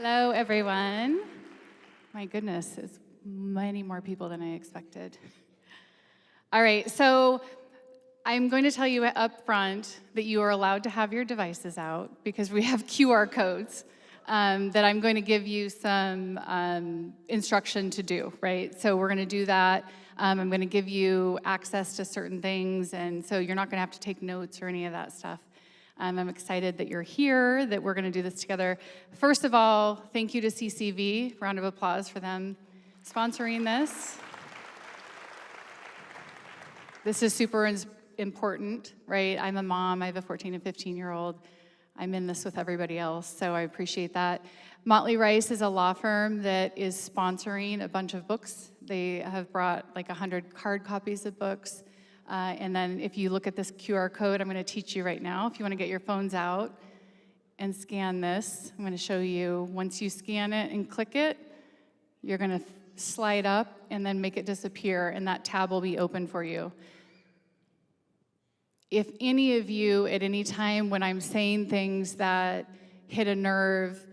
Hello, everyone. My goodness, it's many more people than I expected. All right, so I'm going to tell you up front that you are allowed to have your devices out because we have QR codes that I'm going to give you some instruction to do, right? So we're going to do that. I'm going to give you access to certain things, and so you're not going to have to take notes or any of that stuff. I'm excited that you're here, that we're going to do this together. First of all, thank you to CCV. Round of applause for them sponsoring this. This is super important, right? I'm a mom. I have a 14 and 15-year-old. I'm in this with everybody else, so I appreciate that. Motley Rice is a law firm that is sponsoring a bunch of books. They have brought like 100 hard copies of books. And then if you look at this QR code, I'm going to teach you right now. If you want to get your phones out and scan this, I'm going to show you. Once you scan it and click it, you're going to slide up and then make it disappear, and that tab will be open for you. If any of you at any time when I'm saying things that hit a nerve,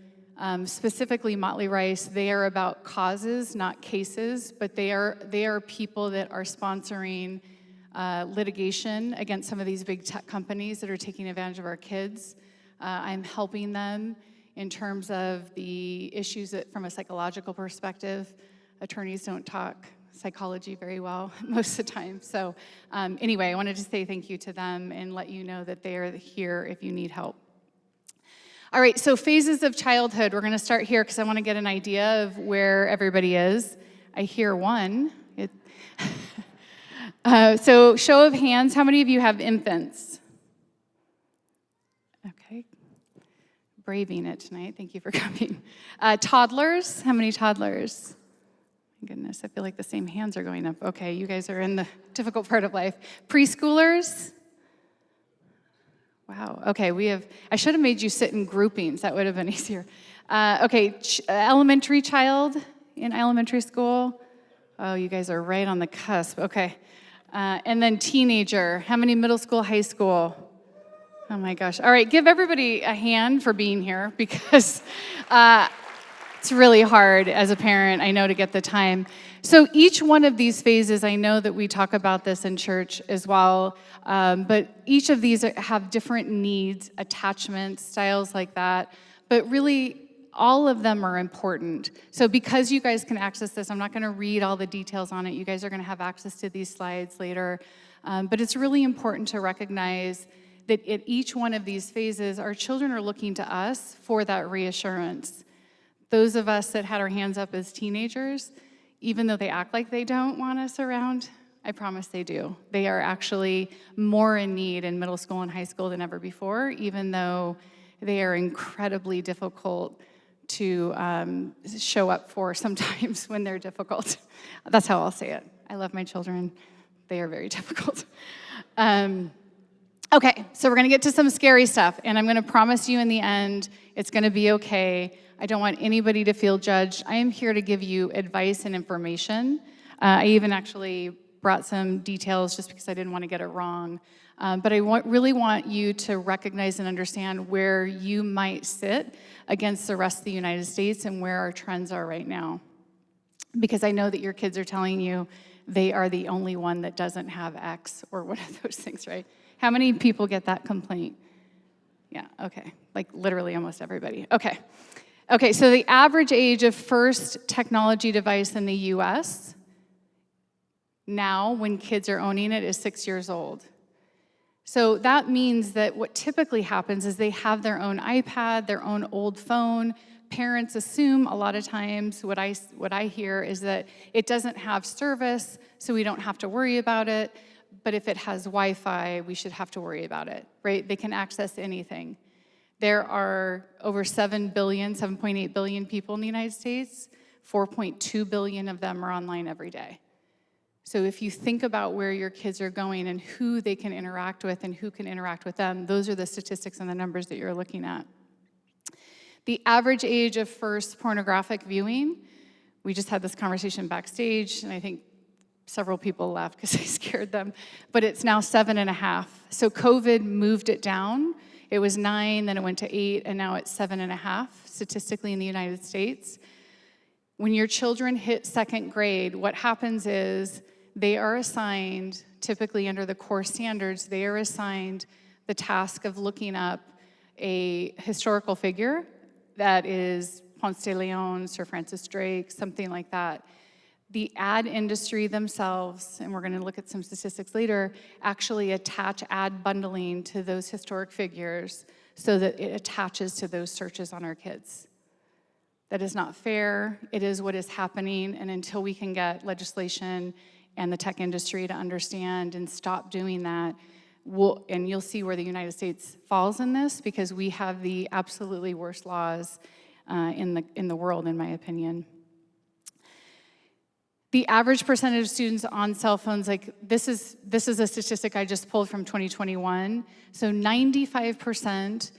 specifically Motley Rice, they are about causes, not cases, but they are people that are sponsoring litigation against some of these big tech companies that are taking advantage of our kids. I'm helping them in terms of the issues that, from a psychological perspective, attorneys don't talk psychology very well most of the time. So anyway, I wanted to say thank you to them and let you know that they are here if you need help. All right, so phases of childhood. We're going to start here because I want to get an idea of where everybody is. I hear one. So show of hands, how many of you have infants? Okay. Braving it tonight. Thank you for coming. Toddlers, how many toddlers? My goodness, I feel like the same hands are going up. Okay, you guys are in the difficult part of life. Preschoolers? Wow, okay, I should have made you sit in groupings. That would have been easier. Okay, elementary child in elementary school? Oh, you guys are right on the cusp. Okay. And then teenager. How many middle school, high school? Oh my gosh. All right, give everybody a hand for being here because it's really hard as a parent, I know, to get the time. So each one of these phases, I know that we talk about this in church as well, but each of these have different needs, attachments, styles like that, but really all of them are important. So because you guys can access this, I'm not going to read all the details on it. You guys are going to have access to these slides later. But it's really important to recognize that at each one of these phases, our children are looking to us for that reassurance. Those of us that had our hands up as teenagers, even though they act like they don't want us around, I promise they do. They are actually more in need in middle school and high school than ever before, even though they are incredibly difficult to show up for sometimes when they're difficult. That's how I'll say it. I love my children. They are very difficult. Okay, so we're going to get to some scary stuff, and I'm going to promise you in the end it's going to be okay. I don't want anybody to feel judged. I am here to give you advice and information. I even actually brought some details just because I didn't want to get it wrong. But I really want you to recognize and understand where you might sit against the rest of the United States and where our trends are right now. Because I know that your kids are telling you they are the only one that doesn't have X or one of those things, right? How many people get that complaint? Yeah, okay, like literally almost everybody. Okay, so the average age of first technology device in the US now, when kids are owning it, is 6 years old. So that means that what typically happens is they have their own iPad, their own old phone. Parents assume a lot of times what I hear is that it doesn't have service, so we don't have to worry about it. But if it has Wi-Fi, we should have to worry about it, right? They can access anything. There are over 7.8 billion people in the United States. 4.2 billion of them are online every day. So if you think about where your kids are going and who they can interact with and who can interact with them, those are the statistics and the numbers that you're looking at. The average age of first pornographic viewing, we just had this conversation backstage, and I think several people left because I scared them, but it's now 7.5. So COVID moved it down. It was 9, then it went to 8, and now it's 7.5 statistically in the United States. When your children hit second grade, what happens is they are assigned, typically under the core standards, they are assigned the task of looking up a historical figure that is Ponce de Leon, Sir Francis Drake, something like that. The ad industry themselves, and we're going to look at some statistics later, actually attach ad bundling to those historic figures so that it attaches to those searches on our kids. That is not fair. It is what is happening, and until we can get legislation and the tech industry to understand and stop doing that, and you'll see where the United States falls in this, because we have the absolutely worst laws in the world, in my opinion. The average percentage of students on cell phones, like this is a statistic I just pulled from 2021. So 95%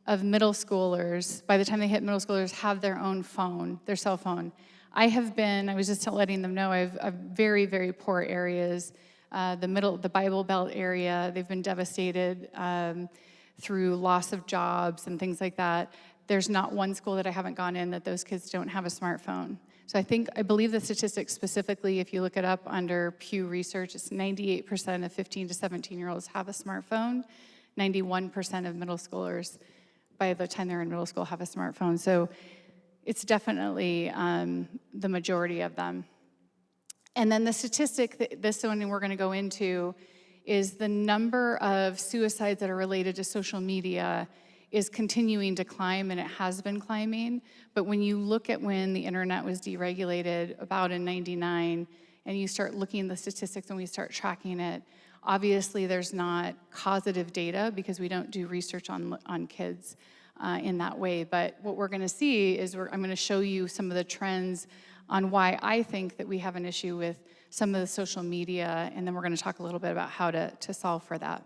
of middle schoolers, by the time they hit middle schoolers, have their own phone, their cell phone. I was just letting them know, I have very, very poor areas. The Bible Belt area, they've been devastated through loss of jobs and things like that. There's not one school that I haven't gone in that those kids don't have a smartphone. So I believe the statistics specifically, if you look it up under Pew Research, it's 98% of 15 to 17-year-olds have a smartphone. 91% of middle schoolers, by the time they're in middle school, have a smartphone. So it's definitely the majority of them. And then the statistic, this one we're going to go into, is the number of suicides that are related to social media is continuing to climb, and it has been climbing. But when you look at when the internet was deregulated, about in '99, and you start looking at the statistics and we start tracking it, obviously there's not causative data because we don't do research on kids in that way. But what we're gonna see is I'm gonna show you some of the trends on why I think that we have an issue with some of the social media, and then we're gonna talk a little bit about how to solve for that.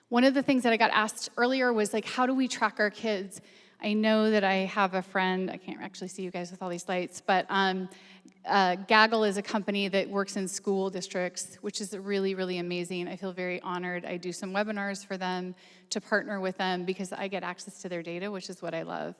One of the things that I got asked earlier was, like, how do we track our kids? I know that I have a friend, I can't actually see you guys with all these lights, but Gaggle is a company that works in school districts, which is really, really amazing. I feel very honored. I do some webinars for them to partner with them because I get access to their data, which is what I love.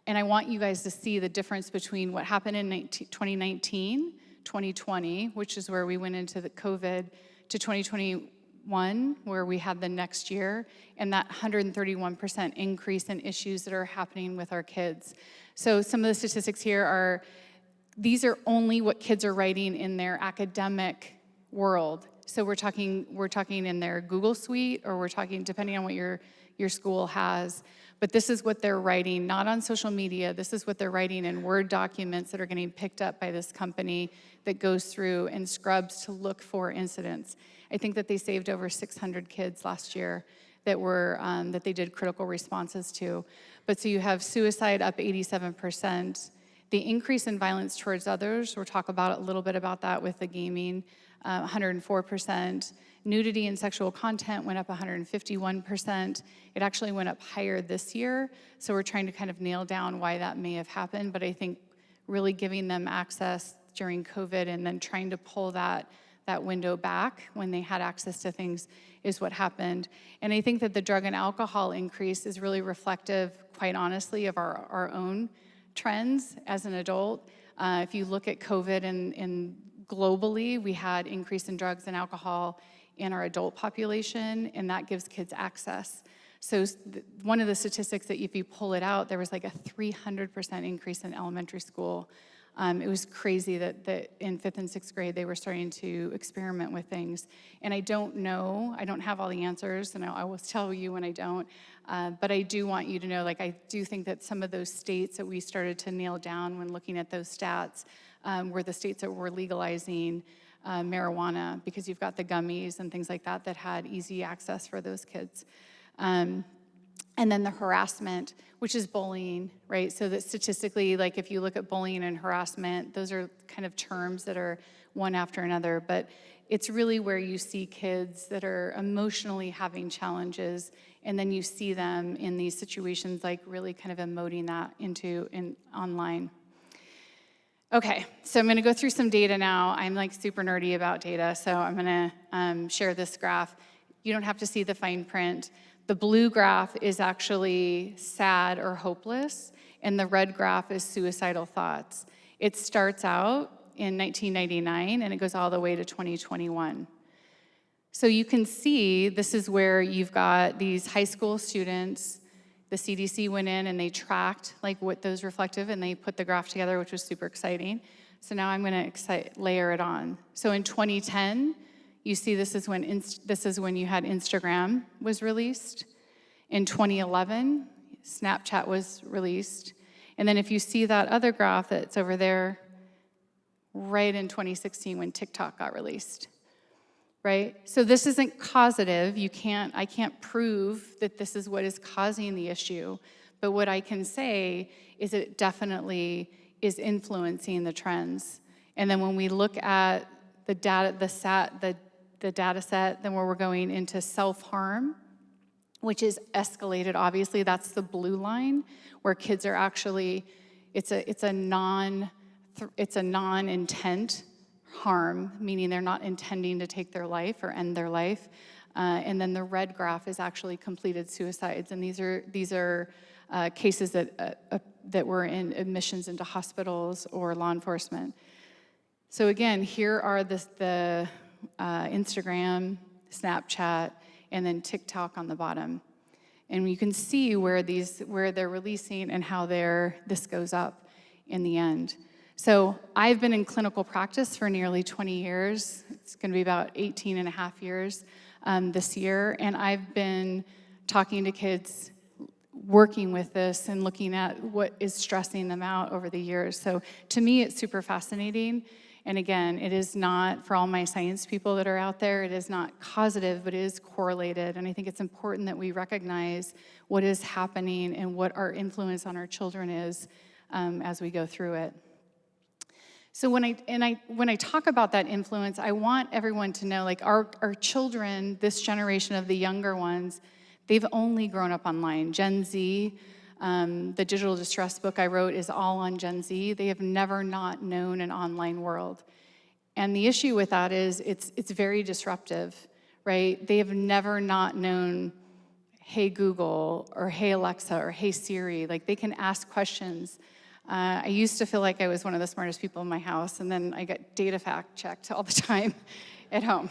And I want you guys to see the difference between what happened in 2019, 2020, which is where we went into the COVID, to 2021, where we had the next year, and that 131% increase in issues that are happening with our kids. So some of the statistics here are, these are only what kids are writing in their academic world. So we're talking in their Google Suite, or we're talking, depending on what your school has. But this is what they're writing, not on social media. This is what they're writing in Word documents that are getting picked up by this company that goes through and scrubs to look for incidents. I think that they saved over 600 kids last year that were that they did critical responses to. But so you have suicide up 87%. The increase in violence towards others, we'll talk about a little bit about that with the gaming, 104%. Nudity and sexual content went up 151%. It actually went up higher this year, so we're trying to kind of nail down why that may have happened, but I think really giving them access during COVID and then trying to pull that window back when they had access to things is what happened. And I think that the drug and alcohol increase is really reflective, quite honestly, of our own trends as an adult. If you look at COVID and globally, we had increase in drugs and alcohol in our adult population, and that gives kids access. So one of the statistics that if you pull it out, there was like a 300% increase in elementary school. It was crazy that in 5th and 6th grade, they were starting to experiment with things. And I don't know, I don't have all the answers, and I will tell you when I don't, but I do want you to know, like, I do think that some of those states that we started to nail down when looking at those stats were the states that were legalizing marijuana, because you've got the gummies and things like that that had easy access for those kids. And then the harassment, which is bullying, right? So that statistically, like if you look at bullying and harassment, those are kind of terms that are one after another, but it's really where you see kids that are emotionally having challenges, and then you see them in these situations, like really kind of emoting that in online. Okay, so I'm gonna go through some data now. I'm like super nerdy about data, so I'm gonna share this graph. You don't have to see the fine print. The blue graph is actually sad or hopeless, and the red graph is suicidal thoughts. It starts out in 1999, and it goes all the way to 2021. So you can see this is where you've got these high school students. The CDC went in and they tracked like what those reflective, and they put the graph together, which was super exciting. So now I'm going to layer it on. So in 2010, you see this is when you had Instagram was released. In 2011, Snapchat was released. And then if you see that other graph that's over there, right in 2016 when TikTok got released, right? So this isn't causative. I can't prove that this is what is causing the issue, but what I can say is it definitely is influencing the trends. And then when we look at the data, the data set, then where we're going into self-harm, which is escalated, obviously, that's the blue line, where kids are actually, it's a non-intent harm, meaning they're not intending to take their life or end their life. And then the red graph is actually completed suicides, and these are cases that were in admissions into hospitals or law enforcement. So again, here are the Instagram, Snapchat, and then TikTok on the bottom. And you can see where they're releasing and how this goes up in the end. So I've been in clinical practice for nearly 20 years. It's going to be about 18 and a half years this year. And I've been talking to kids, working with this and looking at what is stressing them out over the years. So to me, it's super fascinating. And again, it is not, for all my science people that are out there, it is not causative, but it is correlated. And I think it's important that we recognize what is happening and what our influence on our children is as we go through it. So when I talk about that influence, I want everyone to know, like our children, this generation of the younger ones, they've only grown up online. Gen Z, the digital distress book I wrote is all on Gen Z. They have never not known an online world. And the issue with that is it's very disruptive, right? They have never not known, hey Google, or hey Alexa, or hey Siri. Like they can ask questions. I used to feel like I was one of the smartest people in my house, and then I got data fact checked all the time at home.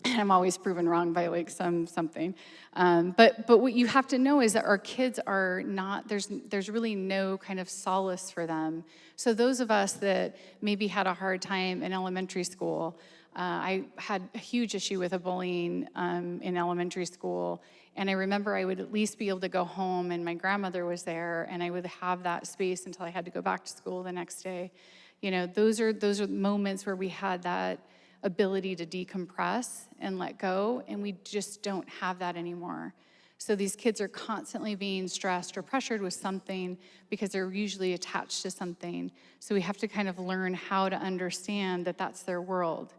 I'm always proven wrong by like something. But what you have to know is that our kids are not, there's really no kind of solace for them. So those of us that maybe had a hard time in elementary school, I had a huge issue with bullying in elementary school. And I remember I would at least be able to go home and my grandmother was there and I would have that space until I had to go back to school the next day. You know, those are moments where we had that ability to decompress and let go, and we just don't have that anymore. So these kids are constantly being stressed or pressured with something because they're usually attached to something. So we have to kind of learn how to understand that that's their world.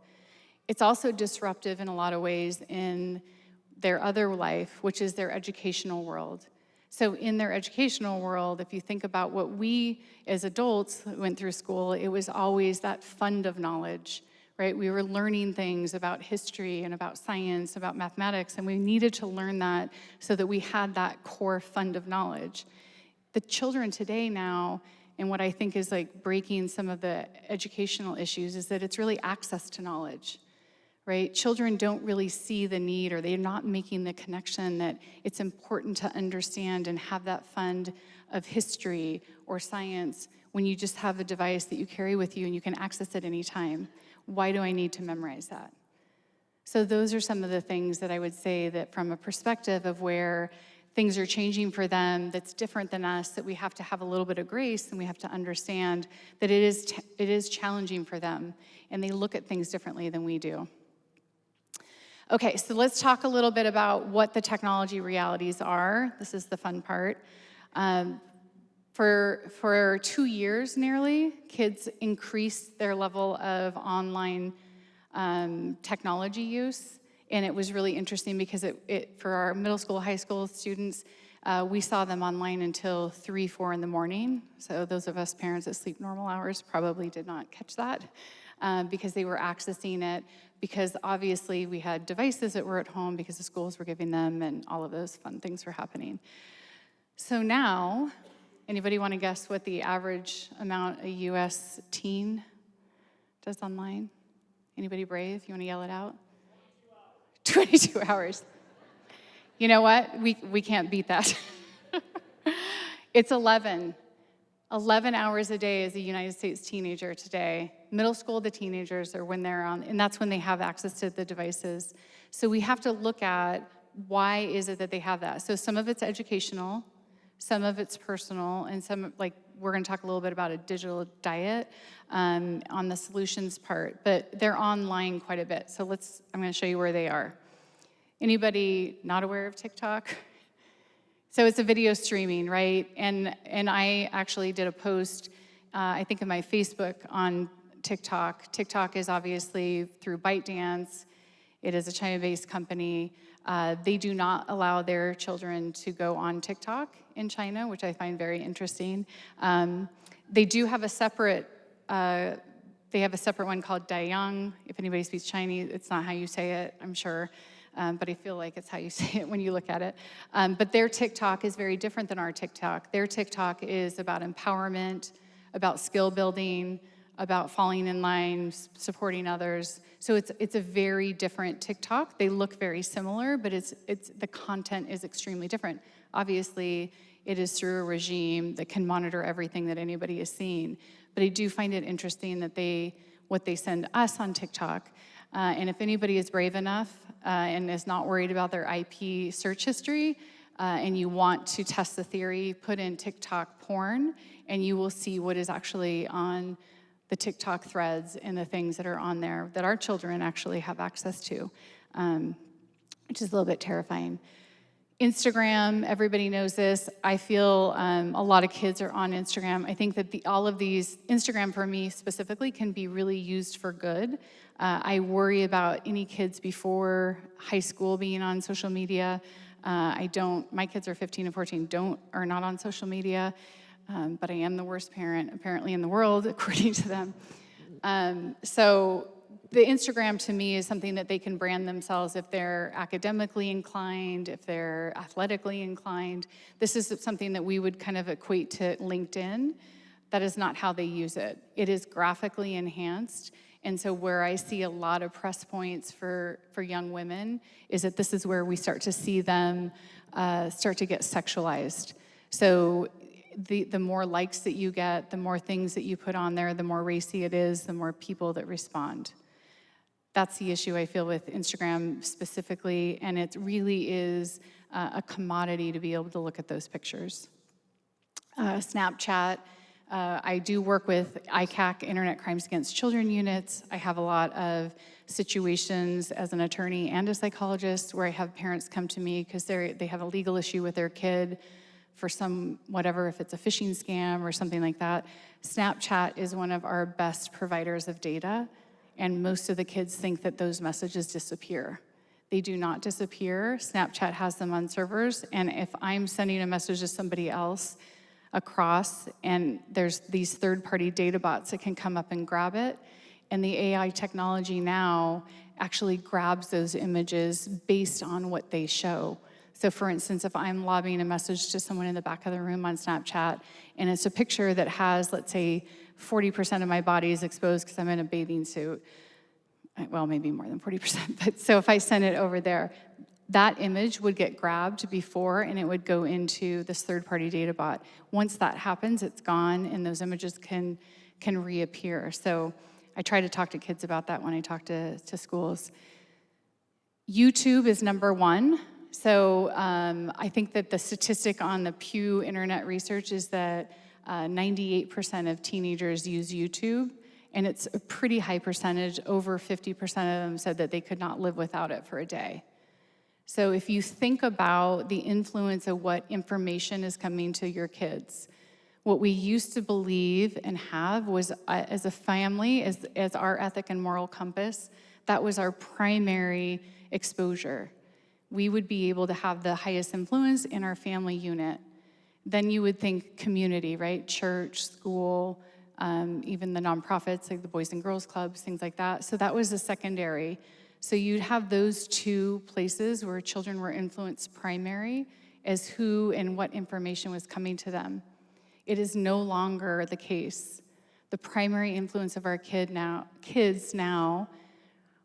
It's also disruptive in a lot of ways in their other life, which is their educational world. So in their educational world, if you think about what we as adults went through school, it was always that fund of knowledge. Right? We were learning things about history and about science, about mathematics, and we needed to learn that so that we had that core fund of knowledge. The children today now, and what I think is like breaking some of the educational issues, is that it's really access to knowledge, right? Children don't really see the need, or they're not making the connection that it's important to understand and have that fund of history or science when you just have a device that you carry with you and you can access it anytime. Why do I need to memorize that? So those are some of the things that I would say that from a perspective of where things are changing for them that's different than us, that we have to have a little bit of grace and we have to understand that it is challenging for them and they look at things differently than we do. Okay, so let's talk a little bit about what the technology realities are. This is the fun part. For 2 years nearly, kids increased their level of online technology use. And it was really interesting because for our middle school, high school students, we saw them online until 3, 4 in the morning. So those of us parents that sleep normal hours probably did not catch that. because they were accessing it, because obviously we had devices that were at home because the schools were giving them, and all of those fun things were happening. So now, anybody want to guess what the average amount a U.S. teen does online? Anybody brave? You want to yell it out? 22 hours. You know what? We can't beat that. It's 11 hours a day as a United States teenager today. Middle school, the teenagers are when they're on, and that's when they have access to the devices. So we have to look at why is it that they have that. So some of it's educational, some of it's personal, and some, like, we're going to talk a little bit about a digital diet on the solutions part, but they're online quite a bit. So I'm going to show you where they are. Anybody not aware of TikTok? So it's a video streaming, right? And I actually did a post, I think in my Facebook on TikTok. TikTok is obviously through ByteDance. It is a China-based company. They do not allow their children to go on TikTok in China, which I find very interesting. They do have a separate, one called Daiyang. If anybody speaks Chinese, it's not how you say it, I'm sure. But I feel like it's how you say it when you look at it. But their TikTok is very different than our TikTok. Their TikTok is about empowerment, about skill building, about falling in line, supporting others. So it's a very different TikTok. They look very similar, but the content is extremely different. Obviously, it is through a regime that can monitor everything that anybody is seeing. But I do find it interesting that what they send us on TikTok. And if anybody is brave enough and is not worried about their IP search history, and you want to test the theory, put in TikTok porn, and you will see what is actually on the TikTok threads and the things that are on there that our children actually have access to, which is a little bit terrifying. Instagram, everybody knows this. I feel a lot of kids are on Instagram. I think that all of these, Instagram for me specifically, can be really used for good. I worry about any kids before high school being on social media. My kids are 15 and 14, are not on social media, but I am the worst parent apparently in the world, according to them. So the Instagram to me is something that they can brand themselves if they're academically inclined, if they're athletically inclined. This is something that we would kind of equate to LinkedIn. That is not how they use it. It is graphically enhanced. And so where I see a lot of press points for young women is that this is where we start to see them start to get sexualized. So the more likes that you get, the more things that you put on there, the more racy it is, the more people that respond. That's the issue I feel with Instagram specifically, and it really is a commodity to be able to look at those pictures. Snapchat, I do work with ICAC, Internet Crimes Against Children units. I have a lot of situations as an attorney and a psychologist where I have parents come to me because they have a legal issue with their kid for whatever, if it's a phishing scam or something like that. Snapchat is one of our best providers of data. And most of the kids think that those messages disappear. They do not disappear. Snapchat has them on servers, and if I'm sending a message to somebody else across, and there's these third-party data bots that can come up and grab it, and the AI technology now actually grabs those images based on what they show. So for instance, if I'm lobbing a message to someone in the back of the room on Snapchat, and it's a picture that has, let's say, 40% of my body is exposed because I'm in a bathing suit. Well, maybe more than 40%. But so if I send it over there, that image would get grabbed before and it would go into this third-party data bot. Once that happens, it's gone and those images can reappear. So I try to talk to kids about that when I talk to schools. YouTube is number one. So I think that the statistic on the Pew Internet Research is that 98% of teenagers use YouTube, and it's a pretty high percentage. Over 50% of them said that they could not live without it for a day. So if you think about the influence of what information is coming to your kids, what we used to believe and have was, as a family, as our ethic and moral compass, that was our primary exposure. We would be able to have the highest influence in our family unit. Then you would think community, right? Church, school, even the nonprofits like the Boys and Girls Clubs, things like that. So that was a secondary. So you'd have those two places where children were influenced primary as who and what information was coming to them. It is no longer the case. The primary influence of our kids now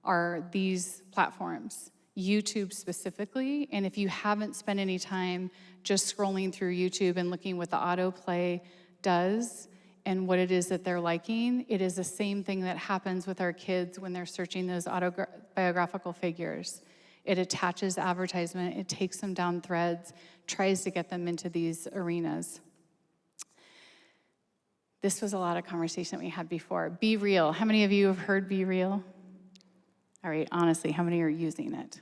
are these platforms, YouTube specifically. And if you haven't spent any time just scrolling through YouTube and looking what the autoplay does and what it is that they're liking, it is the same thing that happens with our kids when they're searching those autobiographical figures. It attaches advertisement, it takes them down threads, tries to get them into these arenas. This was a lot of conversation that we had before. Be Real. How many of you have heard Be Real? All right, honestly, how many are using it?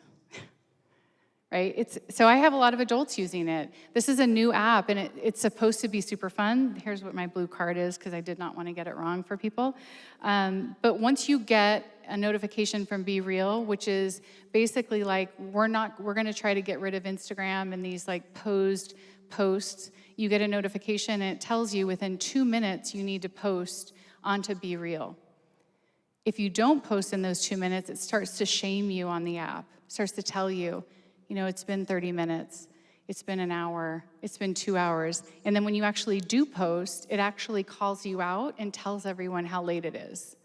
Right? So I have a lot of adults using it. This is a new app, and it's supposed to be super fun. Here's what my blue card is, because I did not want to get it wrong for people. But once you get a notification from Be Real, which is basically like, we're going to try to get rid of Instagram and these like posed posts. You get a notification, and it tells you within 2 minutes you need to post onto Be Real. If you don't post in those 2 minutes, it starts to shame you on the app. It starts to tell you, it's been 30 minutes, it's been an hour, it's been 2 hours. And then when you actually do post, it actually calls you out and tells everyone how late it is,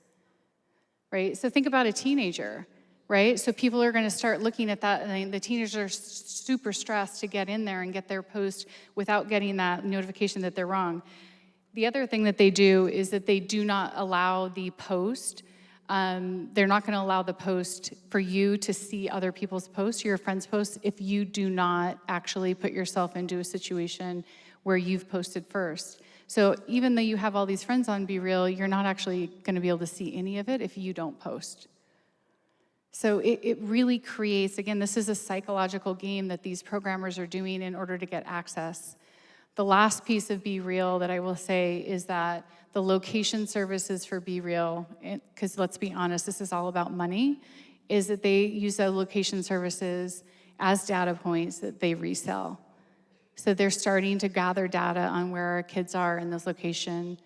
right? So think about a teenager, right? So people are gonna start looking at that, and the teenagers are super stressed to get in there and get their post without getting that notification that they're wrong. The other thing that they do is that they do not allow the post. They're not going to allow the post for you to see other people's posts, your friends' posts, if you do not actually put yourself into a situation where you've posted first. So even though you have all these friends on Be Real, you're not actually going to be able to see any of it if you don't post. So it really creates, again, this is a psychological game that these programmers are doing in order to get access. The last piece of Be Real that I will say is that the location services for Be Real, because let's be honest, this is all about money, is that they use the location services as data points that they resell. So they're starting to gather data on where our kids are in this location,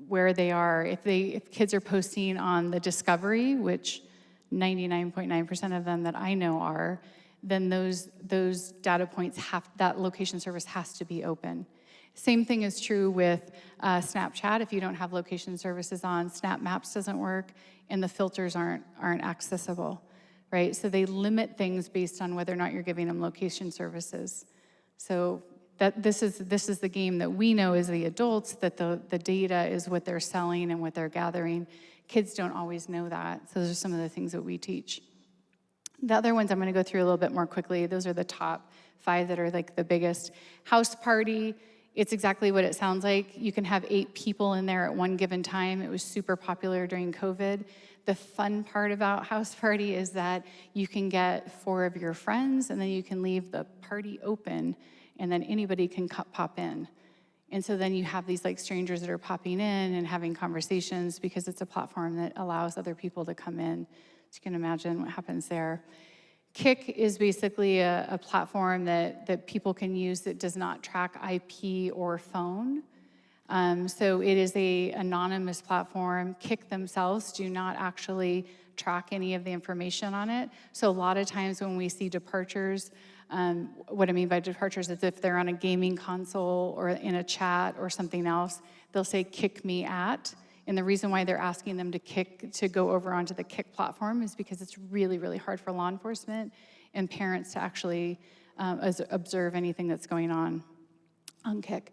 where they are. If kids are posting on the Discovery, which 99.9% of them that I know are, then those data points that location service has to be open. Same thing is true with Snapchat. If you don't have location services on, Snap Maps doesn't work, and the filters aren't accessible, right? So they limit things based on whether or not you're giving them location services. So this is the game that we know as the adults, that the data is what they're selling and what they're gathering. Kids don't always know that. So those are some of the things that we teach. The other ones I'm going to go through a little bit more quickly. Those are the top 5 that are like the biggest. House party, it's exactly what it sounds like. You can have 8 people in there at one given time. It was super popular during COVID. The fun part about house party is that you can get 4 of your friends, and then you can leave the party open, and then anybody can pop in. And so then you have these like strangers that are popping in and having conversations because it's a platform that allows other people to come in. So you can imagine what happens there. Kik is basically a platform that people can use that does not track IP or phone. So it is an anonymous platform. Kik themselves do not actually track any of the information on it. So a lot of times when we see departures, what I mean by departures is if they're on a gaming console or in a chat or something else, they'll say kick me at. And the reason why they're asking them to go over onto the Kik platform is because it's really, really hard for law enforcement and parents to actually observe anything that's going on Kik.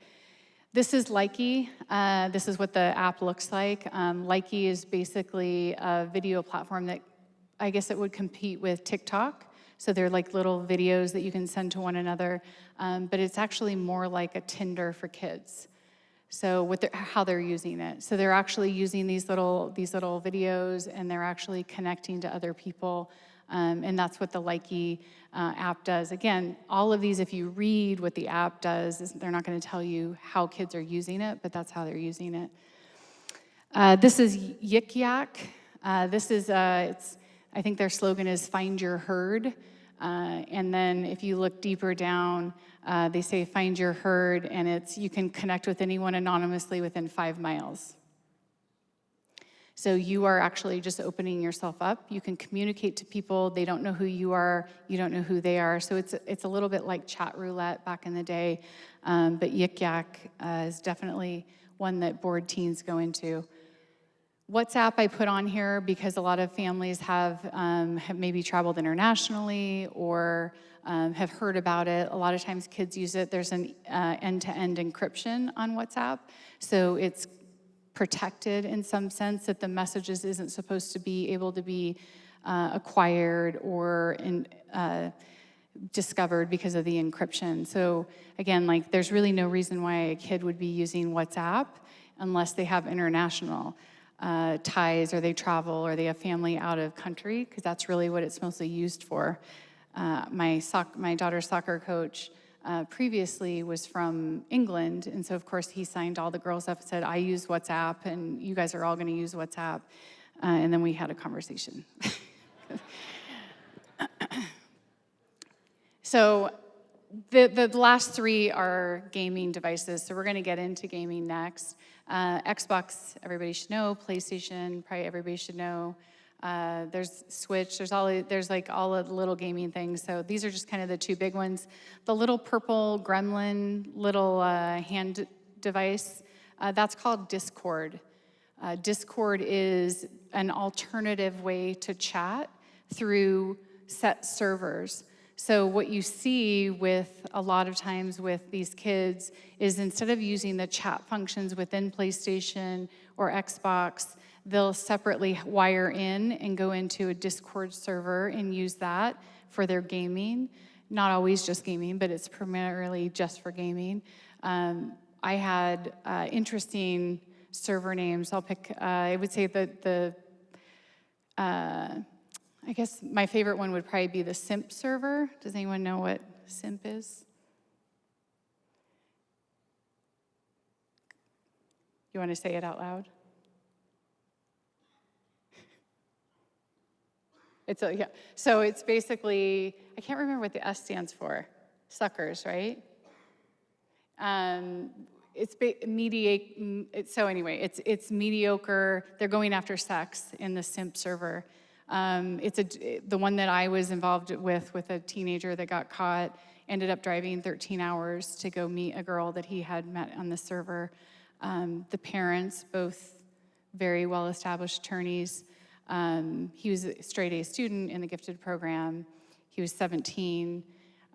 This is Likey. This is what the app looks like. Likey is basically a video platform that I guess it would compete with TikTok. So they're like little videos that you can send to one another, but it's actually more like a Tinder for kids. So how they're using it. So they're actually using these little videos, and they're actually connecting to other people, and that's what the Likey app does. Again, all of these, if you read what the app does, they're not going to tell you how kids are using it, but that's how they're using it. This is Yik Yak. This is I think their slogan is "Find Your Herd." And then if you look deeper down, they say find your herd, and you can connect with anyone anonymously within 5 miles. So you are actually just opening yourself up. You can communicate to people. They don't know who you are. You don't know who they are. So it's a little bit like chat roulette back in the day. But Yik Yak is definitely one that bored teens go into. WhatsApp I put on here because a lot of families have maybe traveled internationally or have heard about it. A lot of times kids use it. There's an end-to-end encryption on WhatsApp. So it's protected in some sense that the messages isn't supposed to be able to be acquired or discovered because of the encryption. So again, like there's really no reason why a kid would be using WhatsApp unless they have international ties or they travel or they have family out of country, because that's really what it's mostly used for. My daughter's soccer coach previously was from England, and so of course he signed all the girls up and said, I use WhatsApp and you guys are all going to use WhatsApp, and then we had a conversation. So the last three are gaming devices, so we're going to get into gaming next. Xbox, everybody should know. PlayStation, probably everybody should know. There's Switch, there's like all of the little gaming things. So these are just kind of the two big ones. The little purple gremlin little hand device, that's called Discord. Discord is an alternative way to chat through set servers. So what you see with a lot of times with these kids is instead of using the chat functions within PlayStation or Xbox, they'll separately wire in and go into a Discord server and use that for their gaming. Not always just gaming, but it's primarily just for gaming. I had interesting server names. I'll pick, I would say that I guess my favorite one would probably be the simp server. Does anyone know what simp is? You want to say it out loud? Yeah. So it's basically, I can't remember what the S stands for. Suckers, right? It's mediocre. They're going after sex in the simp server. The one that I was involved with a teenager that got caught, ended up driving 13 hours to go meet a girl that he had met on the server. The parents, both very well-established attorneys. He was a straight A student in the gifted program. He was 17.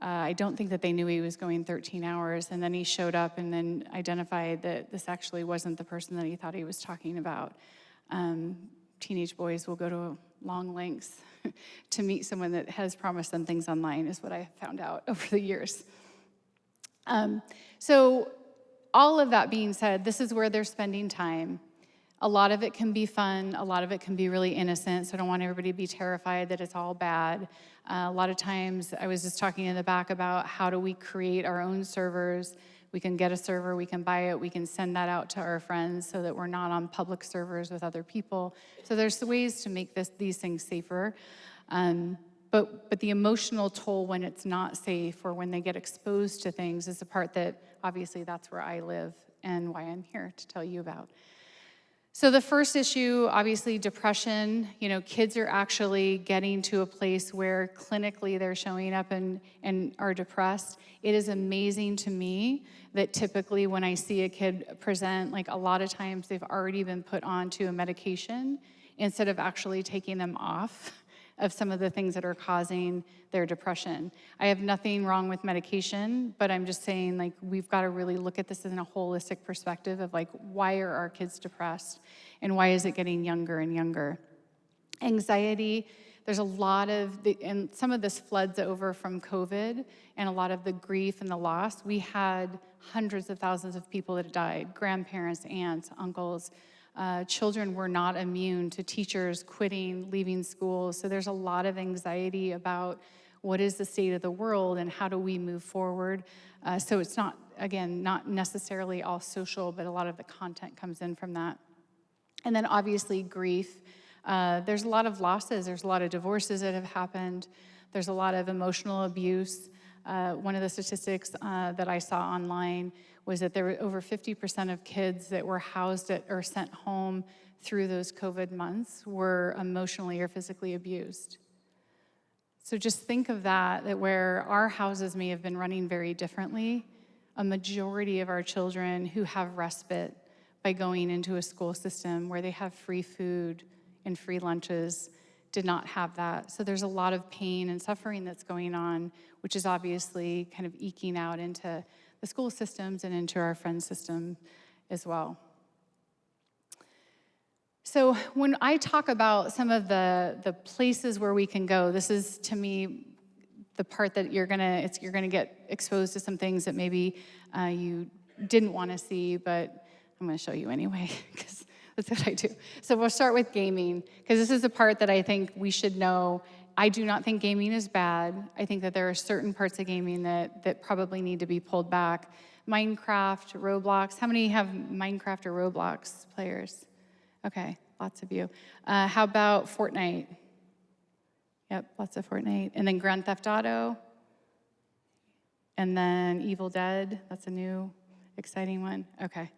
I don't think that they knew he was going 13 hours, and then he showed up and then identified that this actually wasn't the person that he thought he was talking about. Teenage boys will go to long lengths to meet someone that has promised them things online, is what I found out over the years. So all of that being said, this is where they're spending time. A lot of it can be fun. A lot of it can be really innocent, so I don't want everybody to be terrified that it's all bad. A lot of times, I was just talking in the back about how do we create our own servers. We can get a server, we can buy it, we can send that out to our friends so that we're not on public servers with other people. So there's ways to make these things safer. But the emotional toll when it's not safe or when they get exposed to things is the part that obviously that's where I live and why I'm here to tell you about. So the first issue, obviously depression. You know, kids are actually getting to a place where clinically they're showing up and are depressed. It is amazing to me that typically when I see a kid present, like a lot of times they've already been put onto a medication instead of actually taking them off of some of the things that are causing their depression. I have nothing wrong with medication, but I'm just saying, like, we've got to really look at this in a holistic perspective of, like, why are our kids depressed and why is it getting younger and younger? Anxiety, there's a lot of, and some of this floods over from COVID and a lot of the grief and the loss. We had hundreds of thousands of people that died, grandparents, aunts, uncles. Children were not immune to teachers quitting, leaving school. So there's a lot of anxiety about what is the state of the world and how do we move forward. So it's not, again, not necessarily all social, but a lot of the content comes in from that. And then obviously grief. There's a lot of losses. There's a lot of divorces that have happened. There's a lot of emotional abuse. One of the statistics that I saw online was that there were over 50% of kids that were housed or sent home through those COVID months were emotionally or physically abused. So just think of that where our houses may have been running very differently, a majority of our children who have respite by going into a school system where they have free food and free lunches did not have that. So there's a lot of pain and suffering that's going on, which is obviously kind of eking out into the school systems and into our friend system as well. So when I talk about some of the places where we can go, this is, to me, the part that you're gonna get exposed to some things that maybe you didn't want to see, but I'm gonna show you anyway, because that's what I do. So we'll start with gaming, because this is the part that I think we should know. I do not think gaming is bad. I think that there are certain parts of gaming that probably need to be pulled back. Minecraft, Roblox. How many have Minecraft or Roblox players? Okay, lots of you. How about Fortnite? Yep, lots of Fortnite. And then Grand Theft Auto. And then Evil Dead. That's a new, exciting one. Okay.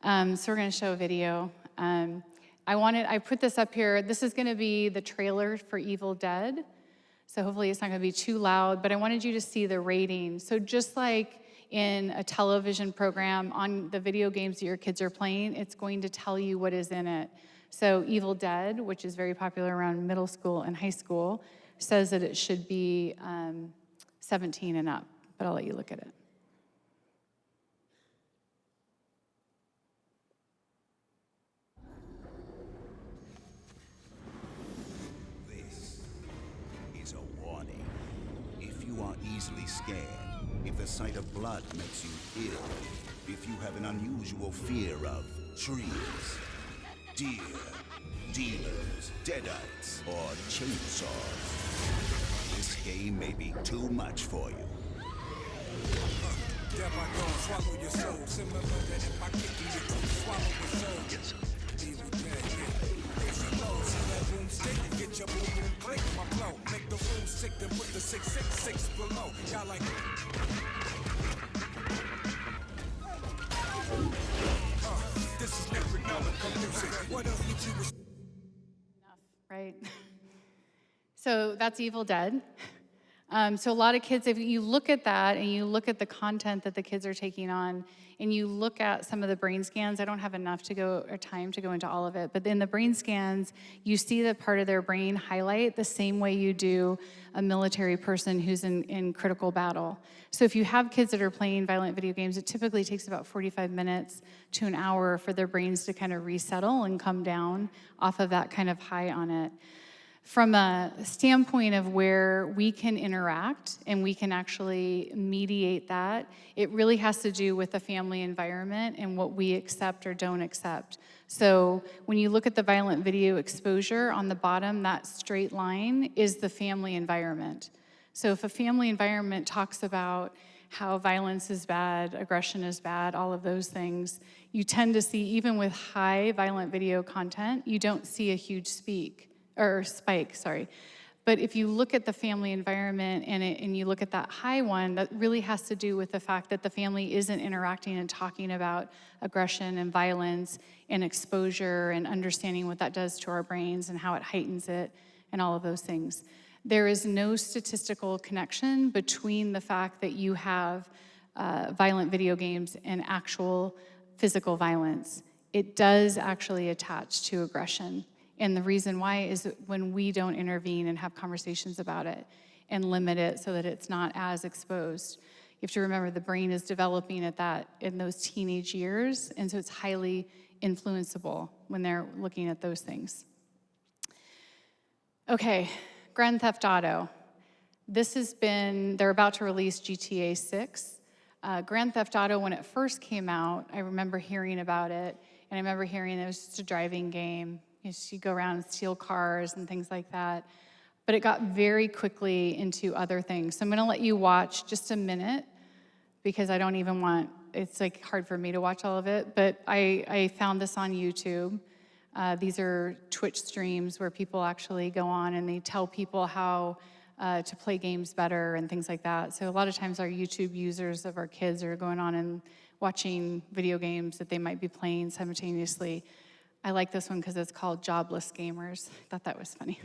So we're going to show a video. I put this up here. This is going to be the trailer for Evil Dead. So hopefully it's not going to be too loud, but I wanted you to see the rating. So just like in a television program on the video games that your kids are playing, it's going to tell you what is in it. So Evil Dead, which is very popular around middle school and high school, says that it should be 17 and up, but I'll let you look at it. This is a warning. If you are easily scared, if the sight of blood makes you ill, if you have an unusual fear of trees, deer, demons, deadites, or chainsaws, this game may be too much for you. Right? So that's Evil Dead. So a lot of kids, if you look at that and you look at the content that the kids are taking on, and you look at some of the brain scans, I don't have enough time to go into all of it, but in the brain scans, you see that part of their brain highlight the same way you do a military person who's in critical battle. So if you have kids that are playing violent video games, it typically takes about 45 minutes to an hour for their brains to kind of resettle and come down off of that kind of high on it. From a standpoint of where we can interact and we can actually mediate that, it really has to do with the family environment and what we accept or don't accept. So when you look at the violent video exposure on the bottom, that straight line is the family environment. So if a family environment talks about how violence is bad, aggression is bad, all of those things, you tend to see, even with high violent video content, you don't see a huge spike. But if you look at the family environment and you look at that high one, that really has to do with the fact that the family isn't interacting and talking about aggression and violence and exposure and understanding what that does to our brains and how it heightens it and all of those things. There is no statistical connection between the fact that you have violent video games and actual physical violence. It does actually attach to aggression. And the reason why is that when we don't intervene and have conversations about it and limit it so that it's not as exposed. You have to remember the brain is developing in those teenage years, and so it's highly influenceable when they're looking at those things. Okay, Grand Theft Auto. They're about to release GTA 6. Grand Theft Auto, when it first came out, I remember hearing about it, and I remember hearing it was just a driving game. You go around and steal cars and things like that. But it got very quickly into other things. So I'm gonna let you watch just a minute because it's like hard for me to watch all of it, but I found this on YouTube. These are Twitch streams where people actually go on and they tell people how to play games better and things like that. So a lot of times our YouTube users of our kids are going on and watching video games that they might be playing simultaneously. I like this one because it's called Jobless Gamers. I thought that was funny.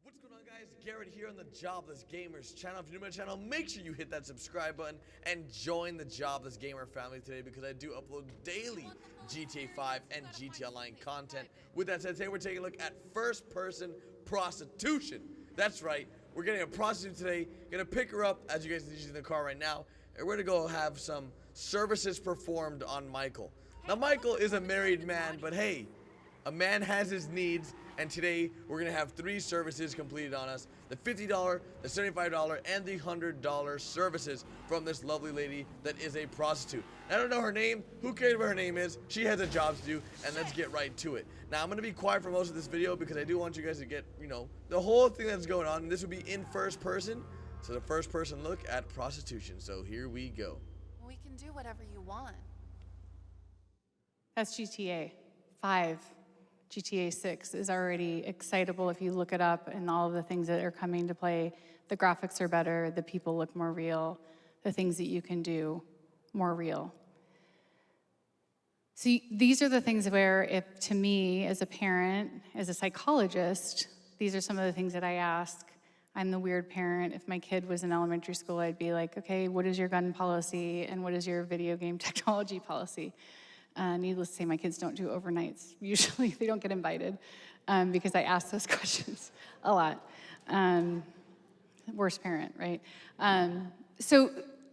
What's going on, guys? Garrett here on the Jobless Gamers channel. If you're new to my channel, make sure you hit that subscribe button and join the Jobless Gamer family today, because I do upload daily GTA 5 and GTA Online content. With that said, today we're taking a look at first-person prostitution. That's right, we're getting a prostitute today. Gonna pick her up, as you guys see, she's in the car right now, and we're gonna go have some services performed on Michael. Now, Michael is a married man, but hey, a man has his needs, and today we're gonna have 3 services completed on us: the $50, the $75, and the $100 services from this lovely lady that is a prostitute. I don't know her name. Who cares what her name is? She has a job to do, and let's get right to it. Now, I'm gonna be quiet for most of this video because I do want you guys to get, the whole thing that's going on. And this will be in first person, so the first person look at prostitution. So here we go. We can do whatever you want. That's GTA 5. GTA 6 is already excitable if you look it up, and all of the things that are coming to play. The graphics are better, the people look more real, the things that you can do more real. See, these are the things where, if to me as a parent, as a psychologist, these are some of the things that I ask. I'm the weird parent. If my kid was in elementary school, I'd be like, okay, what is your gun policy and what is your video game technology policy? Needless to say, my kids don't do overnights. Usually they don't get invited because I ask those questions a lot. Worst parent, right? So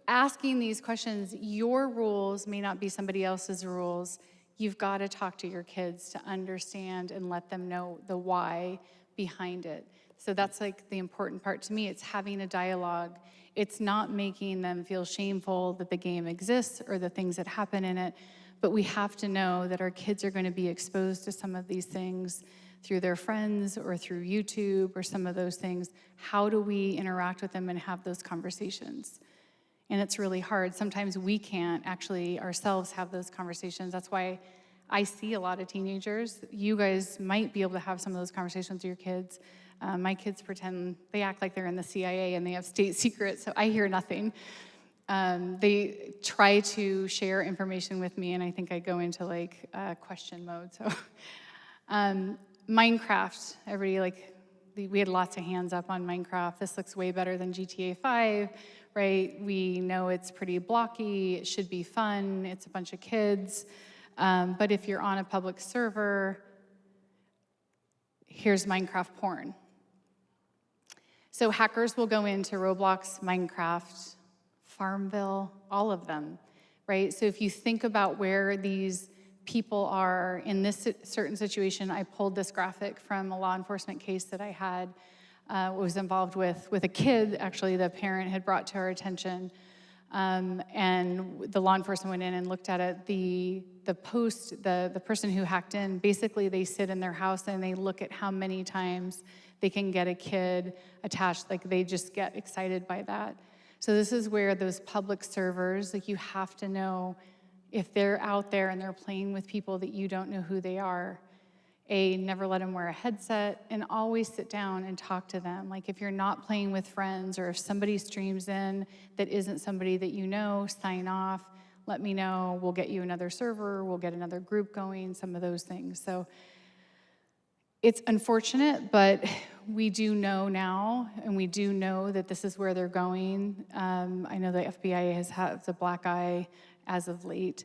asking these questions, your rules may not be somebody else's rules. You've got to talk to your kids to understand and let them know the why behind it. So that's like the important part to me. It's having a dialogue. It's not making them feel shameful that the game exists or the things that happen in it. But we have to know that our kids are going to be exposed to some of these things through their friends or through YouTube or some of those things. How do we interact with them and have those conversations? And it's really hard. Sometimes we can't actually ourselves have those conversations. That's why I see a lot of teenagers. You guys might be able to have some of those conversations with your kids. My kids pretend, they act like they're in the CIA and they have state secrets, so I hear nothing. They try to share information with me, and I think I go into like question mode. So, Minecraft, we had lots of hands up on Minecraft. This looks way better than GTA 5, right? We know it's pretty blocky. It should be fun. It's a bunch of kids. But if you're on a public server, here's Minecraft porn. So hackers will go into Roblox, Minecraft, Farmville, all of them, right? So if you think about where these people are in this certain situation, I pulled this graphic from a law enforcement case that I had, was involved with a kid, actually, the parent had brought to our attention, and the law enforcement went in and looked at it. The person who hacked in, basically they sit in their house and they look at how many times they can get a kid attached, like they just get excited by that. So this is where those public servers, like you have to know if they're out there and they're playing with people that you don't know who they are. Never let them wear a headset, and always sit down and talk to them. Like if you're not playing with friends, or if somebody streams in that isn't somebody that you know, sign off, let me know, we'll get you another server, we'll get another group going, some of those things. So it's unfortunate, but we do know now, and we do know that this is where they're going. I know the FBI has had the black eye as of late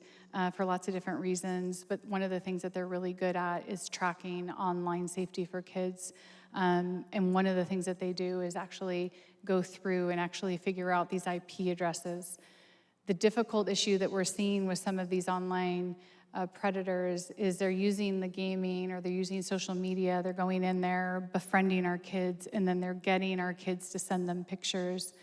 for lots of different reasons, but one of the things that they're really good at is tracking online safety for kids. And one of the things that they do is actually go through and actually figure out these IP addresses. The difficult issue that we're seeing with some of these online predators is they're using the gaming, or they're using social media, they're going in there, befriending our kids, and then they're getting our kids to send them pictures,